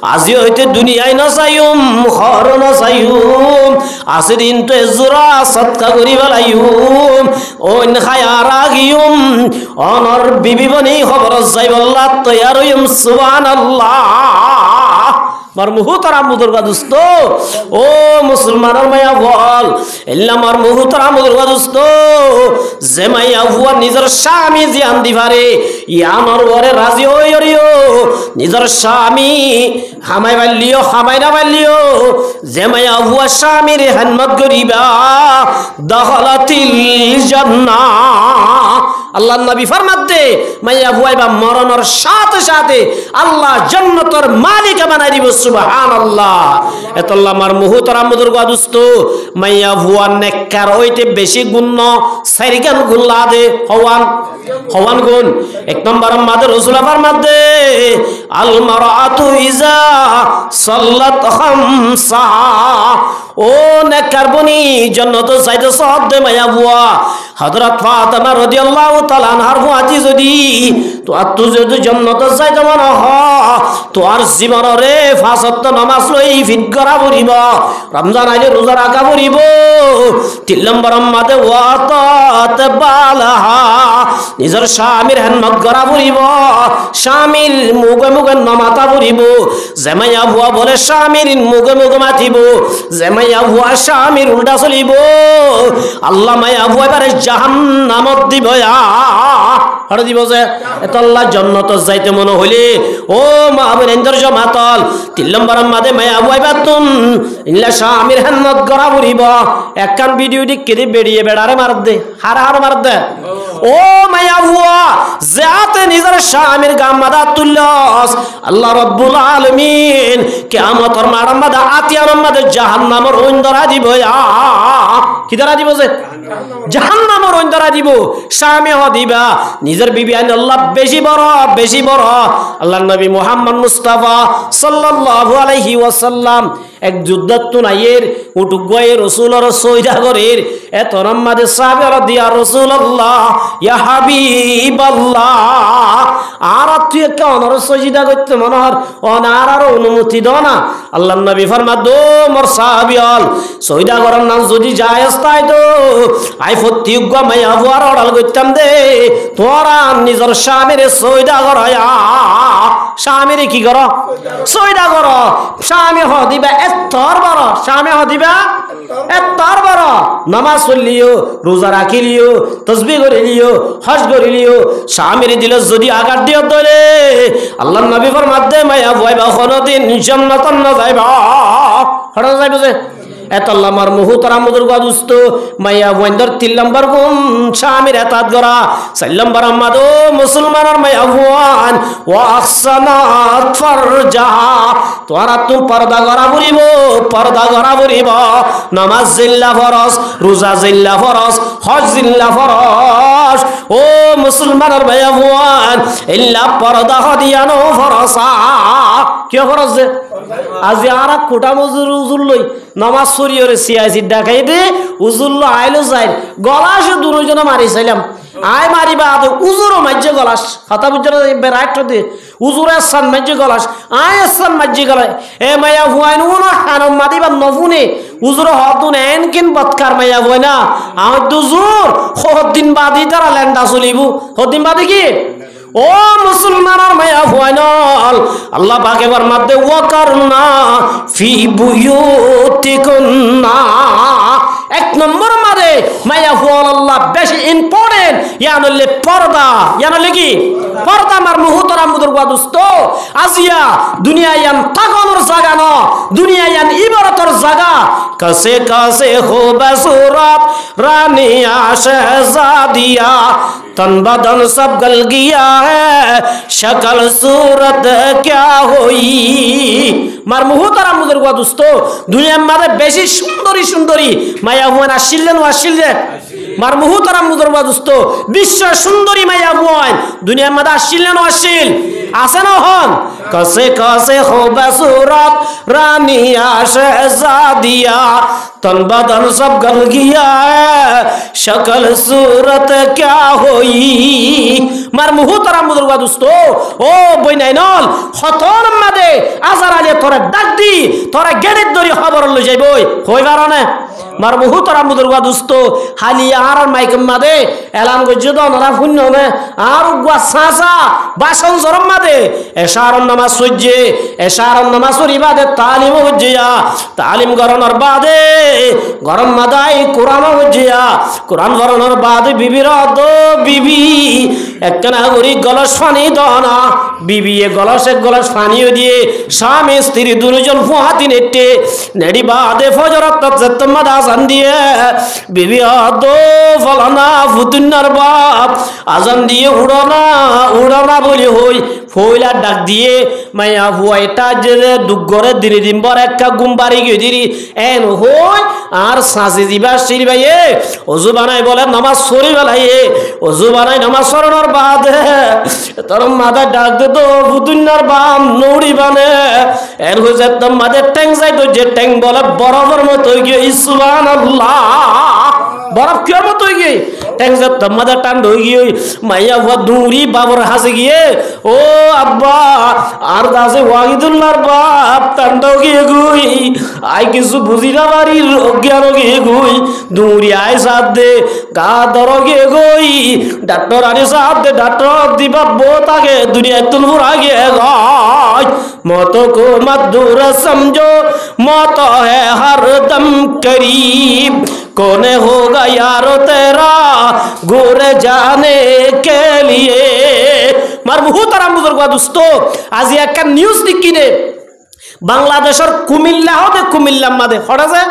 আজি হইতে দুনিয়ায় না চাইম ঘর না চাইম আসিদিন তো জোরা সদকা করি বলাইম ওন খায়া রাগিম অনর বিবি বনি খবর যাইবল্লাহ তৈয়ার হইম সুবহানাল্লাহ মার মুহু তারা মুদুরগা দোস্ত ও মুসলমানের মায়া বল এল্লা মার মুহু তারা মুদুরগা দোস্ত যে মায়া হুয়া নিজের স্বামী জিয়ান দিবারে ইয়ানর ওরে রাজি হইরিও নিজের স্বামী হামাই বালিও হামাই না বালিও যে মায়া হুয়া স্বামীর হিম্মত করিবা দখলাতিল জান্নাহ আল্লাহ নবী ফরমাতে মাইয়া ভুয়াইবা মরণের সাথে সাথে আল্লাহ জান্নাতের মালিক বানাই দিব সুবহানাল্লাহ। এতল্লা আমার মুহতারাম বুজুর্গ দোস্ত মাইয়া ভুয়া নেককার হইতে বেশি গুণ সাইরিগান গুল্লা দে হওয়ান গুণ। এক নম্বর আমাদের রাসূল ফরমাতে আল মারাতু ইজা সাল্লাত খামসা, ও নেককার বনি জান্নাত যাইতে সব দে মাইয়া ভুয়া। হযরত ফাতেমা রাদিয়াল্লাহু তাআলা আনহার হাজি যদি তো আত্তু যদি জান্নাত যাইতে মনে হ তো আর জীবনরে পাঁচ ওয়াক্ত নামাজ লই ফিট করা পড়িব, রমজান আইলে রোজা রাখা পড়িব। ৩ নম্বর আমাদের ওয়াতাত বালাহা, নিজের স্বামীর হেনমত করা পড়িব, স্বামীর মুখে মুখে নমাতা পড়িব। জামাইয়া ভুয়া বলে স্বামীর মুখে মুখে মাতিব, জামাইয়া ভুয়া স্বামীর উল্টা চলিব। আল্লাহ মাইয়া ভুয়া এবারে জাহান্নামত দিব হরে দিব যে এত আল্লাহ জান্নাত যাইতে মনে হইলে ও মা বোনেন্দ্র জমাতল ৩ নম্বর মাদে মাইয়া ভুয়া বাতুন ইল্লা স্বামীর হেনমত করা পড়িব। একখান ভিডিও দিকে বেরিয়ে বেড়ারে মার দে, হার মার দে। ও মাইয়া ভুয়া যাতে নিজের স্বামীর গাম মাদা তুল্লস আল্লাহ রব্বুল আলামিন কিয়ামতের মাঠে মাদা আতিয়ার মাদে জাহান্নামের ওইন্দরা দিব। কি দ্বারা দিব যে জাহান্নামের ওইন্দরা দিব। স্বামী হ দিবা নিজের বিবি আইন আল্লাহ বেশি বড়। আল্লাহর নবী মুহাম্মদ মুস্তাফা সাল্লাল্লাহু আলাইহি ওয়াসাল্লাম এক যুদ্ধত নাইয়ের উটুক গয়ে রাসূলের সৈদাগরের এত নামাদে সাহাবারা দিয়া রাসূলুল্লাহ ইয়া হাবিবাল্লাহ আর তুই কেন সজিদা করতে মনর অনার আর অনুমতি দাও না। আল্লাহর নবী ফরমা দো মোর সাহাবিয়াল সৈদাগরের নাম যদি জায়েজ তাই তো আই ফতিউগ মাইয়া বুয়ার অড়াল করতাম দে তোরা নিজের স্বামীর সৈদাগর আয়া স্বামীর কি কর সৈদা কর। স্বামী হ দিবা এতর বড়, স্বামী হ দিবা এতর বড়। নামাজ পড়লিও, রোজা রাখিলিও, তসবিহ করিলিও, হজ করিলিও, স্বামীর দিল যদি আঘাত দিও তোলে আল্লাহর নবী ফরমাতে মাইয়া ভয়বা কোনদিন জান্নাত না যাইবা। হড়া যাইব যে এত আল্লাহ আমার মুহতারাম বুজুর্গ দোস্ত মাইয়া ভয়ন্দর ৩ নম্বর গুণ স্বামীর এতাত করা। ৪ নম্বর আমাদ ও মুসলমানের মাইয়া ভুয়ান ওয়া আহসানাত ফারজাহা, তোরা তুমি পর্দা করা পড়িব। নামাজ জিল্লা ফরজ, রোজা জিল্লা ফরজ, হজ জিল্লা ফরজ। ও মুসলমানের মাইয়া ভুয়ান ইল্লা পর্দা হদিয়ানো ফরসা। কি ফরজ যে আজি আর কোটা মজুর উজুর লই নামাজ সরিয়রে সিয়াসি ডাকাই দে উজুর লো আইলো যাই গলাস দুজনে মারি চাইলাম আয় মারিবা উজুরও মাজ্জে গলাস কথা বুঝলো বেড়াইট দে উজুর আসান মাজ্জে গলাস আয় আসান মাজ্জে গলায় এ মাইয়া হুয়াইন উনো হানম মাদিবা নফুনে উজুর হতুন এন কিন বৎকার মাইয়া হুয়াই না আমার দুজুর হদিন বাদি তারা ল্যান্ডা চলিবু হদিন বাদি কি ও মুসলমানের মায়া হুয়াইনল আল্লাহ পাকে ফরমাতে ওয়াকারনা ফি বুয়ুতিকুন্না। ১ নম্বর মারে মায়া হুয়াল আল্লাহ বেশি ইম্পর্টেন্ট ইয়ানলে পর্দা, ইয়ানলে কি পর্দা। আমার মুহতারাম বুজুর্গ দোস্ত আজিয়া দুনিয়া ইয়ান তাগনের জায়গা ন, দুনিয়া ইয়ান ইবারতের জায়গা। কাছে কাছে খুবসুরত রানিয়া শহজাদিয়া तन बदन सब गल गया है शक्ल सूरत क्या हुई। मार मुहताराम बुजुर्ग दोस्त दुनिया मारे बेशी सुंदरी सुंदरी माया हुआ आशिलेन आशिले मार मुहताराम बुजुर्ग दोस्त विश्व सुंदरी माया हुआ दुनिया मारे आशिलेन आशिल आसे ना हन कसे कसे खूबसूरत रानिया शहजादिया तन बदन सब गल गया है शक्ल सूरत क्या हुई। मार मुहताराम बुजुर्ग दोस्त ओ बई নাই নল হতর মাদে আজার আলী তোরা ডাক দি তোরা গেড়ের দরি খবর লই যাইবই কই পারনে। মার মুহতারাম বুজুর্গ দোস্ত হালি আর মাইক মাদে এলাম গজ্জ দনরা শূন্য নে আর গুয়া সাসা বাসন জরম মাদে এশার নামাজ সজ্জে এশার নামাজ ইবাদত তালিম হজ্জিয়া তালিম গরনর বাদে গরম মাদাই কোরআন হজ্জিয়া কোরআন গরনর বাদে বিবির দো বিবি একখানা গরি গলস পানি দনা বিবি এ গলস এক গলস পানিও দিয়ে স্বামী স্ত্রী দুজন ফুহাতি নেটে নেড়ি বাদে ফজরত তজ্জতমা মাদ আজান দিয়ে বিবি আদো ফলানা ফুতুন্নার বাপ আজান দিয়ে উড়না বলি হই ফইলা ডাক দিয়ে মাইয়া হুয়াইটা যে দুগরে দিনে দিন বর একটা গুমবাড়ি গিয়ে দিরি এন হই আর সাঁচি দিবা সির ভাইয়ে অজু বানাই বলে নামাজ সরি বেলাইয়ে অজু বানাই নামাজ সরানোর বাদ তোর মাথা ডাক দে তো ফুতুন্নার বাম নৌড়ি বানে এর হয়েছে তোর মাদের ট্যাং যাই তো যে ট্যাং বলে বরফের মতো গিয়ে সুবহানাল্লাহ বরফ কেমন মতো গিয়ে ট্যাং যে তোর মাদের টান হয়ে গিয়ে মাইয়া হুয়া দৌড়ি বাবর হাসে গিয়ে ও আব্বা আর দাসে ওয়াহিদুল্লাহর বাপ টান্ডাও গিয়ে গুই আই কিছু বুঝি না বাড়ির অজ্ঞান গিয়ে গুই দৌড়ি আয় সাথ দে গা দর গিয়ে গই ডাক্তার আরে সাথ দে ডাক্তার দিবা বহুত আগে দুনিয়া তুলবুর আগে গায় मौत को मत दूर समझो मौत है हरदम करीब कौन होगा यारो तेरा गुर जाने के लिए मार मुहताराम बुजुर्ग दोस्त आज एक নিউজ দেখিনে বাংলাদেশের কুমিল্লা মাদে হঠাছে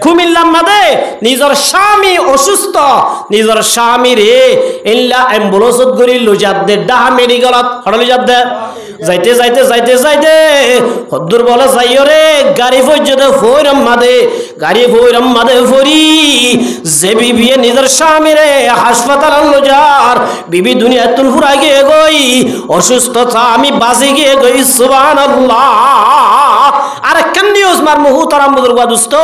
কুমিল্লা মাদে নিজের স্বামী অসুস্থ নিজের স্বামী রে ইল্লা অ্যাম্বুলেন্সত গরি লজাত দে ডাহা মেডিকেলত হড় লজাত দে যাইতে হদ্দুর বলে যাইও রে গাড়ি পর্যন্ত গাড়ি ফইরম মাদে ফরি যে বিবি নিজের স্বামী রে হাসপাতাল লজার বিবি দুনিয়া তুল ফুরা গিয়ে গই অসুস্থতা আমি বাঁচি গিয়ে গই সুবহানাল্লাহ আর কেন নিউজ মার মুহতারাম বুজুর্গ দোস্ত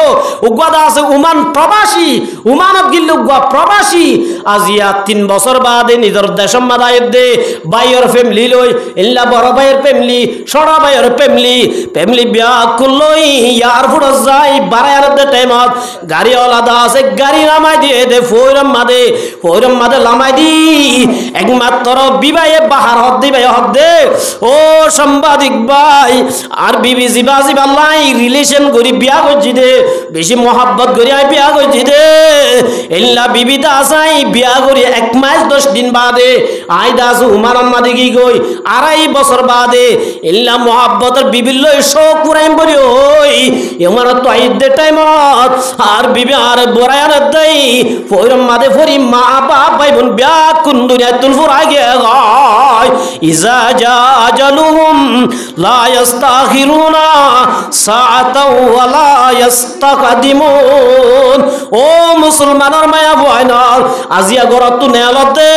উগাদা আছে উমান প্রবাসী উমানত গিল উগা প্রবাসী আজিয়া 3 বছর বাদে নিজের দেশম মাদায়ের দে বাইয়ের ফ্যামিলি লই ইল্লা বড় ভাইয়ের ফ্যামিলি সড়া ভাইয়ের ফ্যামিলি বিয়া করলই ইয়ার ফুড় যাই বারায়ার দে টাইমত গাড়ি আলাদা আছে গাড়ি নামাই দিয়ে দে ফইরম মাদে লামাই দি একমাত্র বিবাহে বাহার হদ দি ভাই হদ দে ও সাংবাদিক ভাই আর বিবি জিবা লাই রিলেশন করি বিয়া করছি দে বেশি মোহাব্বত করি আই বিয়া করছি দে এল্লা বিবি দাসাই বিয়া করি 1 মাস 10 দিন বাদে আই দাস উমার আম্মাদি কি কই 2.5 বছর বাদে এল্লা মোহাব্বতের বিবি লই শোক পুরাইম বলি ওই আমার তো আইদ দে টাইমত আর বিবি আর বরায়ার দেই ফইরম মাদে ফরি মা বাপ ভাই বোন বিয়া কোন দুনিয়া তুল ফুর আগে গায় ইজা জা আজালুহুম লা ইস্তাখিরুনা সাআতা ওয়ালা ইস্তাকদিমুন ও মুসলমানের মায়া বয়নাল আজিয়া গরত তু নেলতে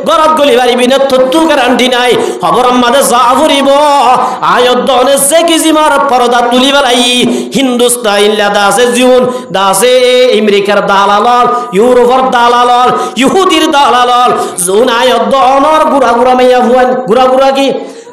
গরত গলি পারিবি না তত্তু গ্যারান্টি নাই খবর আমাদে যা ফুরিব আয়ত দনে যে কিজিমার পরদা তুলি বেলাই হিন্দুস্তান ইল্লা দাসে জিউন দাসে আমেরিকার দালাল ইউরোপের দালাল ইহুদির দালাল জুন আয়ত দনর গুড়া মাইয়া ভুয়ান গুড়া কি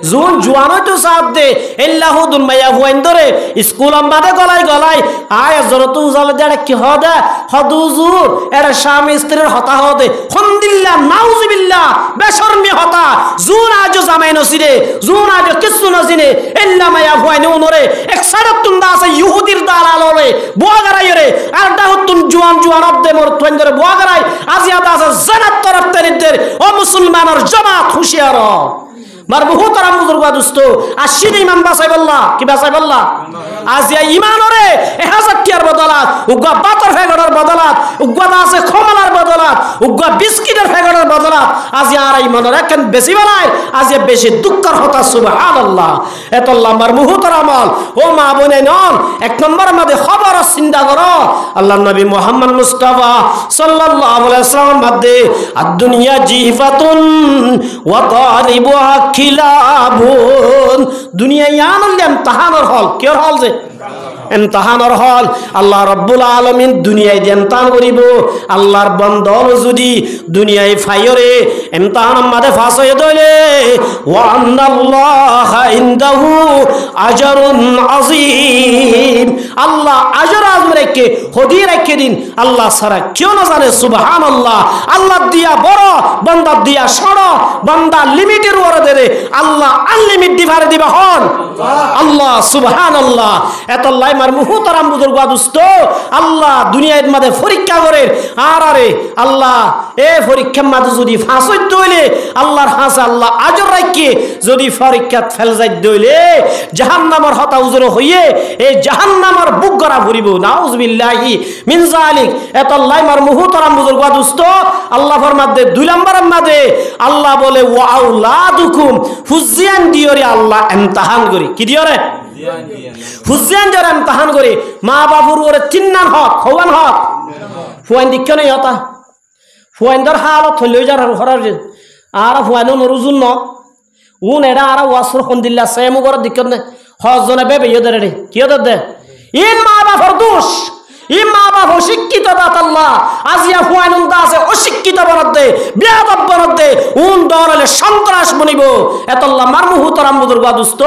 জুন জুয়ানো তো সাথ দে আল্লাহ দুন মাইয়া ভুয়ান ধরে স্কুল আমাদে গলাই আয় জরত উজালে দে কি হদা হদুজুর এরা স্বামী স্ত্রীর হতা হদে খন্দিল্লাহ নাউজুবিল্লাহ বেশরমি হতা জুন আজ জামাই নসিরে জুন আজ কিছু নসিনে আল্লাহ মাইয়া ভুয়ান উনরে এক সাড়ে তুন দাস ইহুদির দালাল রে বুয়াগারাই রে আর দাহুতুন জুয়ান অবদে মোর তুন ধরে বুয়াগারাই আজিয়া দাস জানাত তরফ তেরিদের ও মুসলমানের জামাত হুশিয়ার মার মুহতারাম বুজুর্গ দোস্ত আশির ইমান বাঁচাই বললা কি বাঁচাই বললা আজিয়া ইমানরে 1000 টিয়ার বদলাত উগা বাতর ফেগড়ের বদলাত উগা আছে খমালার বদলাত উগা বিস্কিটের ফেগড়ের বদলাত আজিয়া আর ইমানরে কেন বেশি বানাই আজিয়া বেশি দুঃখর হতা সুবহানাল্লাহ এতল্লাহ মার মুহতারাম ও মা বনে নন এক নম্বর মধ্যে খবর চিন্তা করো আল্লাহর নবী মুহাম্মদ মুস্তাফা সাল্লাল্লাহু আলাইহি ওয়াসাল্লাম মধ্যে আদ-দুনিয়া জিহফাতুন ওয়া তারিবুহা খিলাবুন দুনিয়া ইয়ানুল ইমতিহানের হল কের হল যে ইমতিহানের হল আল্লাহ রাব্বুল আলামিন দুনিয়ায় ইমতিহান করিব আল্লাহর বান্দা যদি দুনিয়ায় ফায়রে ইমতিহানের মাঝে ফাঁস হয়ে দইলে ওয়া আন্নাল্লাহা ইনদাহু আজরুন আযীম আল্লাহ আজর আযম রেখে হদিয়ে রেখে দিন আল্লাহ সারা কেউ না জানে সুবহানাল্লাহ আল্লাহ দিয়া বড় বান্দা দিয়া সড় বান্দা লিমিটের ওরে দেরে আল্লাহ আনলিমিট দিবারে দিবা হন আল্লাহ সুবহানাল্লাহ এতলাই মার মুহতারাম বুজুর্গ দোস্ত আল্লাহ দুনিয়ার মধ্যে পরীক্ষা করে আরে আল্লাহ এ পরীক্ষার মধ্যে যদি ফাঁস হইতে হইলে আল্লাহর হাসে আল্লাহ আজর রাখিয়ে যদি পরীক্ষা ফেল যাইতে হইলে জাহান্নামের হতা উজর হইয়ে এই জাহান্নামের আর বুক গড়া ফুরিব নাউজুবিল্লাহি মিন যালিক এতাল্লাই মার মুহতারাম বুজুর্গ দোস্ত আল্লাহ ফরমাতে 2 নম্বরের মাঝে আল্লাহ বলে ওয়া আউলাদুকুম ফুজিয়ান দিওরে আল্লাহ ইমতিহান করি কি দিওরে ফুজিয়ান দিওরে ইমতিহান করি মা বাবুর ওরে চিন্নান হক হওয়ান হক ফুয়ান দিক্ষ নেই হতা ফুয়ানদার হালত হইলে যার হরার আর ফুয়ানো নরুজুন ন উন এডা আর ওয়াসর খন্দিল্লা সেমু গর দিক্ষ নে হজনে বেবে ইয়দের রে কি ইয়দের দে ইন মা বাবার দোষ ই মা বাবা অশিক্ষিত দাত আল্লাহ আজিয়া ফুয়ানুন দাসে অশিক্ষিত বনতে বেয়াদব বনতে উন দরলে সন্ত্রাস বনিব এতল্লাহ মার মুহতারাম বুজুর্গ দোস্ত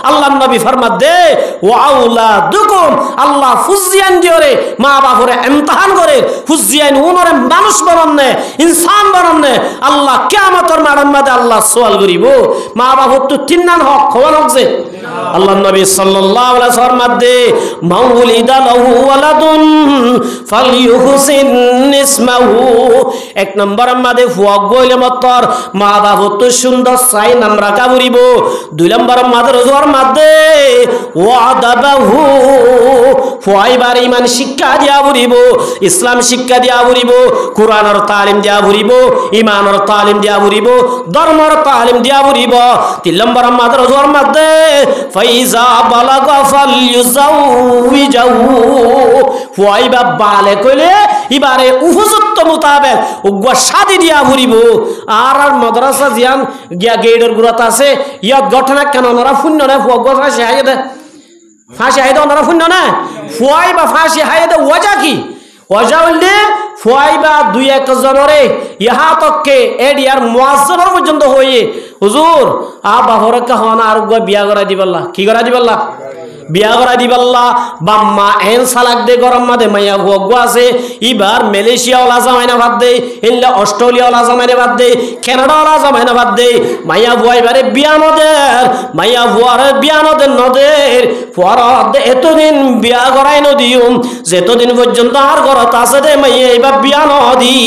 আল্লাহর নবী ফরমাত দে ওয়া আউলাদুকুম আল্লাহ ফুজিয়ান দিওরে মা বাবারে ইমতিহান করে ফুজিয়ান উনরে মানুষ বননে ইনসান বননে আল্লাহ কিয়ামতের মাঠের মধ্যে আল্লাহ সওয়াল করিব মা বাবার তো তিননান হক হওয়ান হক যে আল্লাহর নবী সাল্লাল্লাহু আলাইহি ওয়াসাল্লাম দে মাউলিদা লাহু ওয়ালাদুন ফালইউহসিন ইসমাহু এক নম্বর আমাদে ফুয়াক গইলে মতর মা বাবা তো সুন্দর চাই নাম রাখা বলিব 2 নম্বর আমাদের রোজার মধ্যে ওয়াদাবাহু ফুয়াইবার ইমান শিক্ষা দিয়া বলিব ইসলাম শিক্ষা দিয়া বলিব কোরআনের তালিম দিয়া বলিব ইমানের তালিম দিয়া বলিব ধর্মের তালিম দিয়া বলিব 3 নম্বর আমাদের রোজার মধ্যে ফাইজা বালাগা ফালইউজাউইজাহু ফুয়াইবা বালে কইলে ইবারে উপযুক্ত মোতাবেক উগ্র শাদি দিয়া ভরিব আর মাদ্রাসা জিয়ান গিয়া গেডর গুরাত আছে ইয়া ঘটনা কেন ওনারা শূন্য না ফুয়া ফাঁসি হাইয়ে দে ফাঁসি হাইয়ে দে ওনারা শূন্য না ফুয়াইবা ফাঁসি হাইয়ে দে ওজা কি ওজা হইলে ফুয়াইবা 2-1 জনরে ইহা তককে এডিয়ার মুয়াজ্জিন পর্যন্ত হইয়ে হুজুর আ বাহরকা হনা আর বিয়া করা দিবাল্লাহ কি করা দিবাল্লাহ বিয়া করা দিবাল্লাহ বাম্মা এন সালাক দে গরম মাদে মাইয়া ভোগ আছে ইবার মালয়েশিয়া ওলা জামাইনা বাদ দে ইল্লা অস্ট্রেলিয়া ওলা জামাইনা বাদ দে কানাডা ওলা জামাইনা বাদ দে মাইয়া ভুয়াইবারে বিয়া নদের মাইয়া ভুয়ারে বিয়া নদের নদের ফরদ এতদিন বিয়া করাই নদিউম যেতদিন পর্যন্ত আর ঘরত আছে দে মাইয়া এবার বিয়া নদি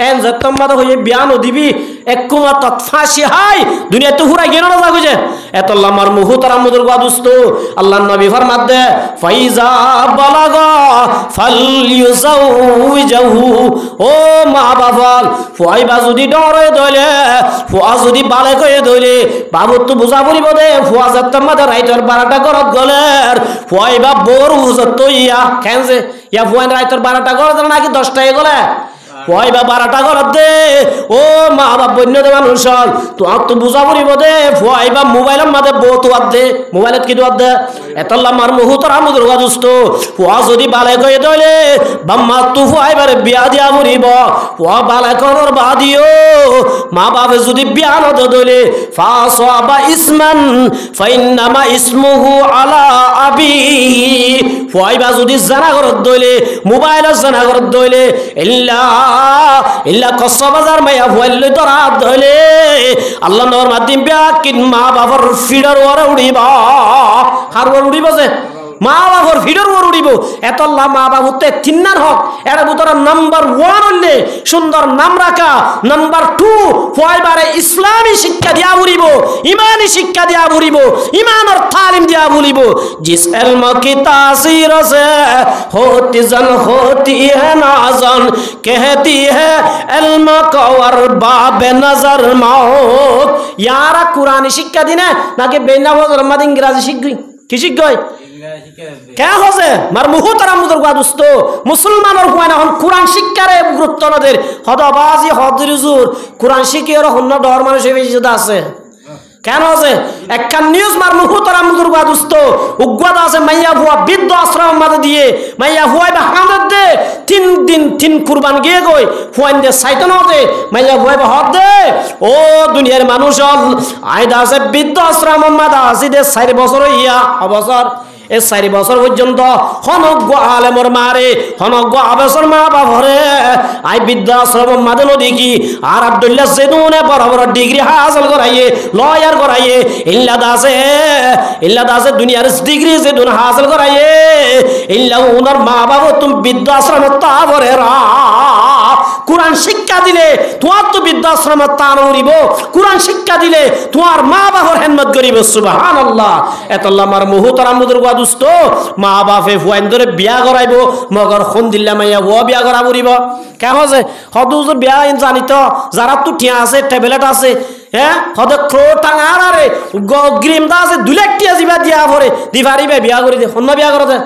এন যেতম মাদে হইয়ে বিয়া নদিবি এককুমা তত ফাঁসি হাই দুনিয়া তো হুরাই গেল না যাগুজে এতল্লাহ আমার মুহতারাম বুজুর্গ দোস্ত আল্লাহর নবী ফরমাত দে ফাইজা বালাগা ফালইউজাউইজাহু ও মা বাবা ফুয়াইবা যদি ডরে দইলে ফুয়া যদি বালে কয়ে দইলে বাবু তো বুঝা পড়িব দে ফুয়া যেতম মাদে রাইতর 12টা ঘরত গলে ফুয়াইবা বোর উজত ইয়া কেনজে ইয়া ফুয়ান রাইতর 12টা ঘরত নাকি 10টায় গলে ফুয়াইবা 12টা ঘরত দে ও মা বাবা বন্য দে মানুষ তো বুঝা পড়িব দে ফুয়াইবা মোবাইলের মাঝে বহুত ওয়াদ দে মোবাইলত কি ওয়াদ দে এতল্লা মার মুহতারাম বুজুর্গ দোস্ত ফুয়া যদি বালে কয়ে দইলে বাম্মা তু ফুয়াইবারে বিয়া দিয়া পড়িব ফুয়া বালে করার বাদিও মা বাবা যদি বিয়া ন দইলে ফাসাবা ইসমান ফাইন্নামা ইসমুহু আলা আবি ফুয়াইবা যদি জানা করত দইলে মোবাইলত জানা করত দইলে ইল্লা কসবাজার মাইয়া ফুয়াইলে ধরা দইলে আল্লাহ নবর মাধ্যম বিয়া কিন মা বাবার ফিডার ওরে উড়িবা আর ওর উড়িব যে মা বাবার ফিডার ওর উড়িব এতল্লা মা বাবুতে তিন্নার হক এর ভিতরে নাম্বার 1 হইলে সুন্দর নাম রাখা নাম্বার 2 ফুয়াইবারে ইসলামী শিক্ষা দিয়া বলিব ইমানি শিক্ষা দিয়া বলিব ইমানের তালিম দিয়া বলিব জিস ইলম কি তাসির সে होती जन होती है नाजन कहती है इल्म कवर बाब नजर मौत यारा कुरानी शिक्षा दिने नाके बेना मद इंग्राजी शिख गई কি শিখ গই কে হসে মার মুহতারাম বুজুর্গ দোস্ত মুসলমানের হুয়ানা হন কুরআন শিক্ষারে গুরুত্ব নদের হদবাজি হদরুজুর কুরআন শিখিয়ার হন্ন ডর মানুষ বেশি আছে কেন আছে একখান নিউজ মার মুহতারাম বুজুর্গ দোস্ত উগ্রতা আছে মাইয়া ভুয়া বৃদ্ধ আশ্রম মাঝে দিয়ে মাইয়া ভুয়াইবা হামদ দে 3 দিন 3 কুরবান গিয়ে গই ফুয়ান দে সাইতন হতে মাইয়া ভুয়াইবা হদ দে ও দুনিয়ার মানুষ আইদা আছে বৃদ্ধ আশ্রম মাঝে আছে দে 4 বছর ইয়া অবসর এ 4 বছর পর্যন্ত হনজ্ঞ আলেমর মারে হনজ্ঞ আবেসর মা বাবরে আই বৃদ্ধাশ্রম মাঝে নদী কি আর আব্দুল্লাহ জেদুনে বড় বড় ডিগ্রি হাসিল করাইয়ে লয়ার করাইয়ে ইল্লা দাসে দুনিয়ার ডিগ্রি জেদুন হাসিল করাইয়ে ইল্লা উনার মা বাবা তুমি বৃদ্ধাশ্রম তা বরে রা কোরআন শিক্ষা দিলে তোমার তো বৃদ্ধাশ্রমত তান উড়িব, কোরআন শিক্ষা দিলে তোমার মা বাবার হেলমেট করিব। সুবহানাল্লাহ। এতল্লা আমার মুহুতারাম বুজুর্গ দুস্থ মা বাপে ফুয়াইন ধরে বিয়া করাইব, মগর খুন দিল্লা মাইয়া ও বিয়া করা পড়িব। কেন আছে হদুজুর বিয়া জানিত যারা তো টিয়া আছে ট্যাবলেট আছে, হ্যাঁ হদে ক্রো টাঙার আরে গ্রিমদা আছে 2 লাখ টিয়া জিবা দিয়া পরে দিবারিবে বিয়া করে দে হন্না বিয়া করতে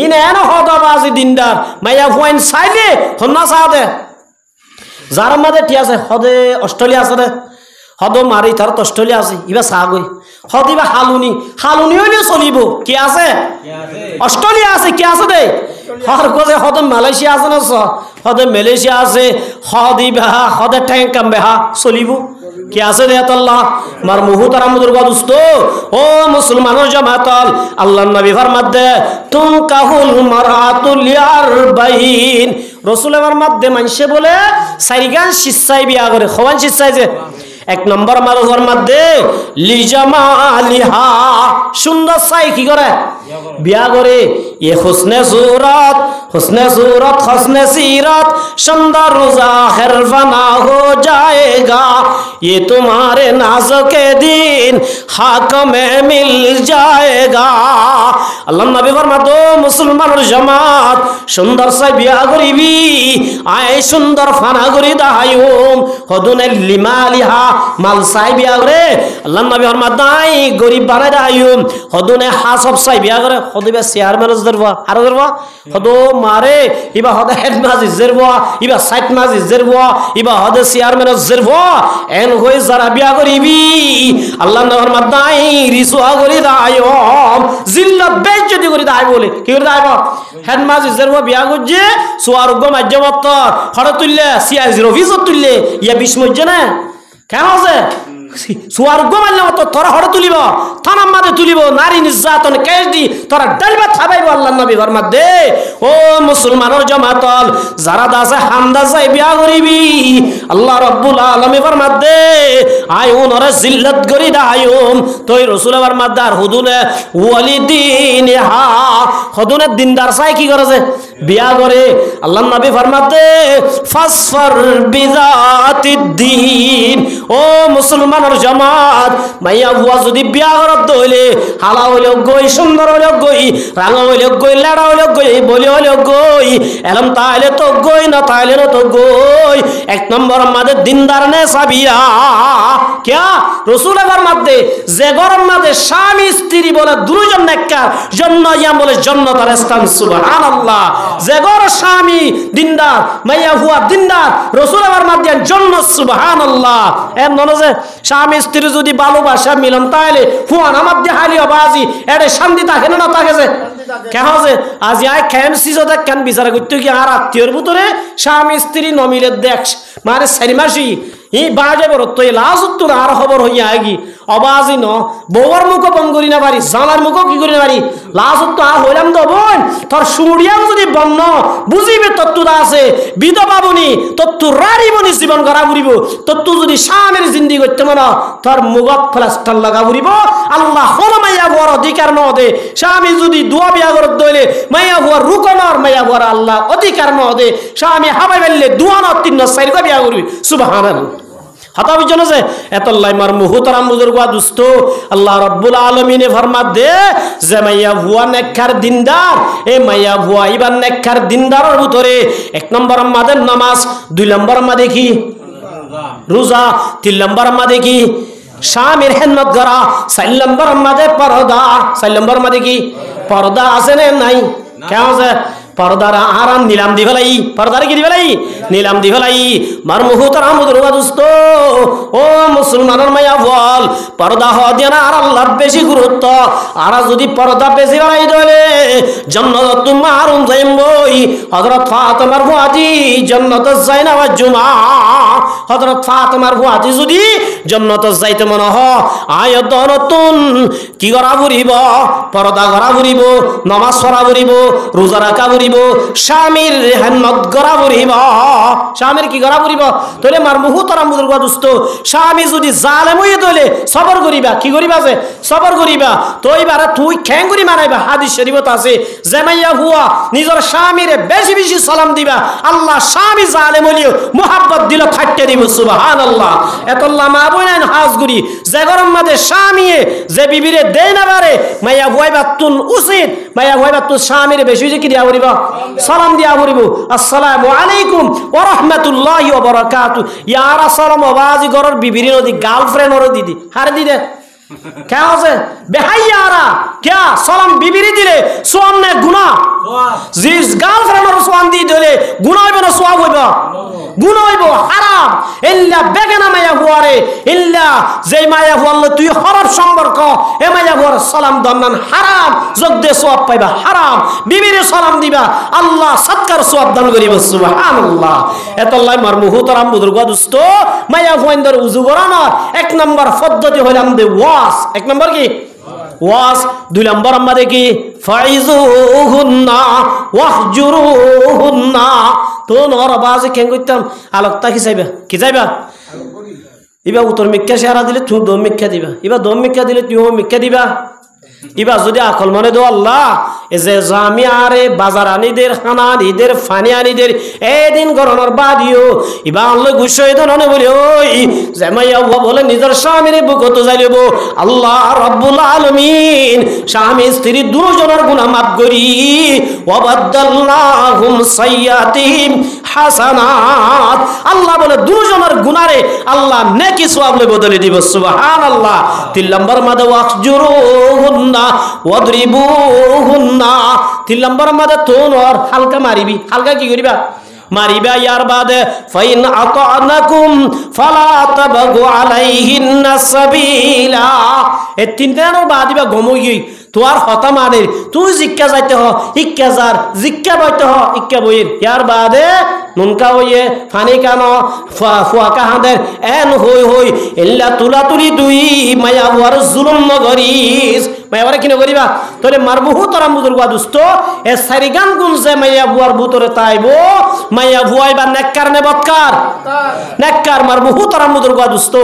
ইন এন হদবাজি দিনদার মাইয়া ফুয়াইন চাইলে হন্না চা দে যার মাঝে টিয়া আছে হদে অস্ট্রেলিয়া আছে দে হদ মারি তার অস্ট্রেলিয়া আছে ইবা চা গই হদ ইবা হালুনি হালুনি হইলে চলিব কি আছে অস্ট্রেলিয়া আছে কি আছে দে হর কোজে হদ মালয়েশিয়া আছে না হদে মালয়েশিয়া আছে হদ ইবা হদে ট্যাঙ্কাম বেহা চলিব কি আছে দে আল্লাহ মার মুহুতারাম বুজুর্গ দোস্ত ও মুসলমানের জামাতল আল্লাহর নবী ফরমাত দে তুম কাহুল মারাতুল ইয়ারবাইন রাসূলের মধ্যে মানুষে বলে সাইগান শিশাই বিয়া করে খওয়ান শিশাই যে 1 নম্বর মানুষের মধ্যে লিজামালিহা সুন্দর চাই কি করে বিয়া করে ये हुस्ने सूरत हुस्ने सीरत सुंदर ज़ाहिर फना हो जाएगा ये तुम्हारे नाज़ के दिन हाक में मिल जाएगा। अल्लाह नबी फरमातो मुसलमान जमात सुंदर से बिया करिबी आए सुंदर फाना करि दायुम हदुने लिमालिहा माल साई बिया करे अल्लाह नबी फरमाताई गरीब बानाय दायुम हदुने हासब साई बिया करे हदुबे शेयर मैनेज दरवा आरो दरवा हदो मारे इबा हदे हेड माजी जरवा इबा साइट माजी जरवा इबा हदे शेयर मैनेज जरवा एन होय जरा बिया करिबी अल्लाह नबी फरमाताई रिसवा करि दायुम जिल्लत बेइज्जती करि दाय बोले কি করে দাইব হেড মাজি জরবা বিয়া গজে সুয়ারগ মাজ্জামত হড় তুললে সিআই অফিসত তুললে ইয়া 20 মজ্জে না কেন আছে সুয়ারগ মারলে তো তোরা হড় তুলিব থানার মাঝে তুলিব নারী নির্যাতন কেস দি তোরা ডালবা থাবাইব আল্লাহর নবী ফরমাত দে ও মুসলমানের জামাতল যারা দাসে হামদা যাই বিয়া করিবি আল্লাহ রাব্বুল আলামিন ফরমাত দে আয়ুন ওরে জিল্লাত করি দায়ুম তোই রাসূল ফরমাত দার হুদুনে ওয়ালিদিনহা হুদুনে দিনদার চাই কি করেছে বিয়া করে আল্লাহর নবী ফরমাত দে ফাসফার বিযাতিদ দ্বীন ও মুসলমানের জামাত মাইয়া বুয়া যদি বিয়া করত দইলে হালা হইলে গই সুন্দর হইলে গই রাঙা হইলে গই লাড়া হইলে গই বলি হইলে গই এলম তাইলে তো গই না তাইলে না তো গই 1 নম্বর মাঝে দিনদার নে সাবিয়া क्या রাসূল ফরমাতে যে গরম মাঝে স্বামী স্ত্রী বলে দুইজন নেককার জান্নাত বলে জান্নাতের স্থান সুবহানাল্লাহ যে গর স্বামী দিনদার মাইয়া হুয়া দিনদার রাসূল ফরমাতে জান্নাত সুবহানাল্লাহ এম নন যে স্বামী স্ত্রী যদি ভালোবাসা মিলন তাইলে হুয়া নামাজ দি হালি বাজি এডে শান্তি থাকে না থাকে যে কেন যে আজ আই কেন সিজতে কেন বিচার করতে কি আর আত্মীয়র ভিতরে স্বামী স্ত্রী নমিলে দেখ মানে 4 মাসই ই বাজে বড় তো লাজত আর খবর হইয়া আগি অবাজি ন বউর মুখ বন করি না পারি জানার মুখ কি করি না পারি লাজত আর হইলাম তো বোন তোর সুড়িয়াও যদি বন্ন বুঝিবে তত্ত্বটা আছে বিধবা বনি তত্ত্ব রাড়ি বনি জীবন করা বুড়িব তত্ত্ব যদি স্বামীর জিন্দেগি করতে মন তোর মুগত প্লাস্টার লাগা বুড়িব আল্লাহ হল মাইয়া বড় অধিকার ন দে স্বামী যদি দুয়া বিয়া করত দইলে মাইয়া বুয়ার রুকনর মাইয়া বুয়ার আল্লাহ অধিকার ন দে স্বামী হাবাই বেললে দুয়া ন 3 4 কা বিয়া করবি সুবহানাল্লাহ হতাবি জন্য যে এতল্লাই মার মুহুতারাম বুজুর্গ দুস্থ আল্লাহ রাব্বুল আলামিন ফরমাত দে যে মাইয়া ভুয়া নেককার দিনদার এ মাইয়া ভুয়া ইবার নেককার দিনদারের ভিতরে 1 নম্বর মাদের নামাজ 2 নম্বর মাদে কি রোজা 3 নম্বর মাদে কি স্বামীর খেদমত করা 4 নম্বর মাদে পর্দা 4 নম্বর মাদে কি পর্দা আছে না নাই কেন আছে পর্দার আরাম নিলাম দি ফেলাই পর্দার কি দি ফেলাই নিলাম দি ফেলাই মার মুহুতারাম বুজুর্গ দোস্ত ও মুসলমানের মাইয়া বল পর্দা হ দিয়া না আর আল্লাহর বেশি গুরুত্ব আর যদি পর্দা বেশি বাড়াই দলে জান্নাত তোমার যাইমই হযরত ফাতেমার বুয়াজি জান্নাত যাই না জুমা হযরত ফাতেমার বুয়াজি যদি জান্নাত যাইতে মন হ আয়াত নতুন কি করা বুড়িব পর্দা করা বুড়িব নামাজ পড়া বুড়িব রোজা রাখা বুড়িব দিব স্বামীর হেন্নত গড়া পড়িব স্বামীর কি গড়া পড়িব তোলে মার মুহুতরাম বুজুর্গ দোস্ত স্বামী যদি জালেম হয়ে তোলে সবর করিবা কি করিবা যে সবর করিবা তো এবারে তুই খ্যাং করি মানাইবা হাদিস শরীফত আছে জামাইয়া হুয়া নিজের স্বামীরে বেশি বেশি সালাম দিবা আল্লাহ স্বামী জালেম হলিও মোহাব্বত দিল থাকতে দিব সুবহানাল্লাহ এতল্লাহ মা বইনাইন হাজগুড়ি যে গরম মাঝে স্বামীয়ে যে বিবিরে দেয় না পারে মাইয়া ভয় বাতুন উচিত মাইয়া ভয় বাতুন স্বামীরে বেশি বেশি কি দিয়া পড়িব সালাম দিয়া পড়িব আসসালামু আলাইকুম ওয়া রাহমাতুল্লাহি ওয়া বারাকাতু ইয়ার সালাম আওয়াজ গরর বিবিরে নদি গার্লফ্রেন্ড ওর দিদি হারে দিদে क्या है बेहाइयारा क्या सलाम बिबिरी दिले सोम ने गुना जिस गर्लफ्रेंड और सोम दी दिले गुना होइबो ना सोम होइबो गुना होइबो हाराम इल्ला बेगना माया हुआरे इल्ला जे माया हुआल्ला तुई हरफ সম্পর্ক এ মায়া হুয়ার সালাম দন্নান হারাম যোগ দে সওয়াব পাইবা হারাম বিবিরে সালাম দিবা আল্লাহ সৎকার সওয়াব দান করিব সুবহানাল্লাহ এতল্লাই মার মুহুতরাম বুজুর্গ দোস্ত মায়া হুয়াইন্দর উযু করানোর এক নম্বর পদ্ধতি হইলাম দে এক নম্বর কি ওয়াস দুই নম্বর আমাদের কি ফাইজুহুন্না ওয়াহজুরুহুন্না তো নর বাজে কেন কইতাম আলোকতা কি চাইবা ইবা উত্তর মিক্কা শেয়ারা দিলে তুই দম মিক্কা দিবা ইবা দম মিক্কা দিলে তুই মিক্কা দিবা ইবা যদি আকল মনে দো আল্লাহ এ যে জামিয়ারে বাজার আনিদের খানা আনিদের ফানি আনিদের এদিন গরনের বাদিও ইবা আল্লাহ গুছাই দননে বলে ওই জামাইয়া বলে নিজের স্বামীর বুকত যাইব আল্লাহ রাব্বুল আলামিন স্বামী স্ত্রী দুজনের গুনাহ মাফ করি ওয়া বাদদালনাহুম সাইয়াতিহিম হাসানাত আল্লাহ বলে দুজনের গুনারে আল্লাহ নেকি সওয়াব বদলে দিব সুবহানাল্লাহ তিন নম্বর মাদে ওয়াহজুরুহুন্না ওয়াদরিবুহুন্না তিন নম্বর মাদে তোন আর হালকা মারিবি হালকা কি করিবা মারিবা ইয়ার বাদে ফাইন আতানাকুম ফালা তাবগু আলাইহিন্না সাবিলা এ তিনটার বাদিবা গমই তোর হতা মানে তুই জিক্কা যাইতে হ ইক্কা যার জিক্কা বইতে হ ইক্কা বইর ইয়ার বাদে নুনকা হইয়ে ফানি কানো ফুয়া কাহাদের এন হই হই ইল্লা তুলা তুলি দুই মায়া বুয়ার জুলুম নগরিস মায়া বুয়ারে কি নগরিবা তোরে মারবুহু তোরা মুদুরগা দুস্ত এ সারি গান গুন যে মায়া বুয়ার বুতরে তাইবো মায়া বুয়াইবা নেককার নে বদকার নেককার মারবুহু তোরা মুদুরগা দুস্ত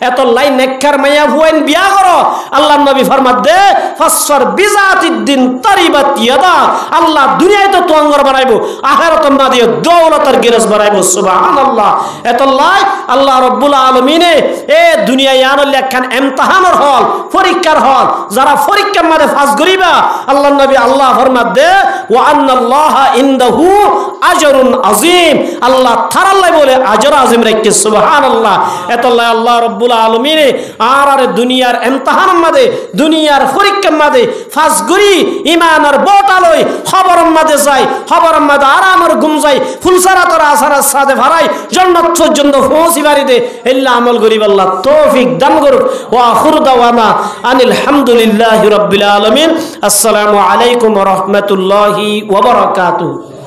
এত লাই নেককার মায়া বুয়াইন বিয়া করো আল্লাহর নবী ফরমাত দে ফাসফার বিজাতিদ্দিন তারিবাত ইয়াদা আল্লাহ দুনিয়ায় তো তোঙ্গর বানাইবো আখিরাত না দিয়ে দৌলতের গিরস বানাইবো সুবহানাল্লাহ এতলাই আল্লাহ রাব্বুল আলামিনে এ দুনিয়ায় আনল একখান ইমতিহানের হল পরীক্ষার হল যারা পরীক্ষার মধ্যে পাস করিবা আল্লাহর নবী আল্লাহ ফরমাত দে ওয়া আন্নাল্লাহা ইনদাহু আজরুন আযীম আল্লাহ তাআলা বলে আজর আযীম রাখতে সুবহানাল্লাহ এতলাই আল্লাহ রাব্বুল আলামিনে আর দুনিয়ার ইমতিহানের মধ্যে দুনিয়ার পরীক্ষার মধ্যে ফাস করি ঈমানের বোতালই খবরের মধ্যে যাই খবরের মধ্যে আরামের ঘুম যাই ফুলসারাতর আসারার সাথে ভরাই জান্নাত পর্যন্ত পৌঁছি বাড়িতে ইল্লা আমল করিব আল্লাহ তৌফিক দান করুক ওয়া আখিরু দাওয়ানা আনিল হামদুলিল্লাহি রাব্বিল আলামিন আসসালামু আলাইকুম ওয়া রাহমাতুল্লাহি ওয়া বারাকাতুহু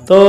তো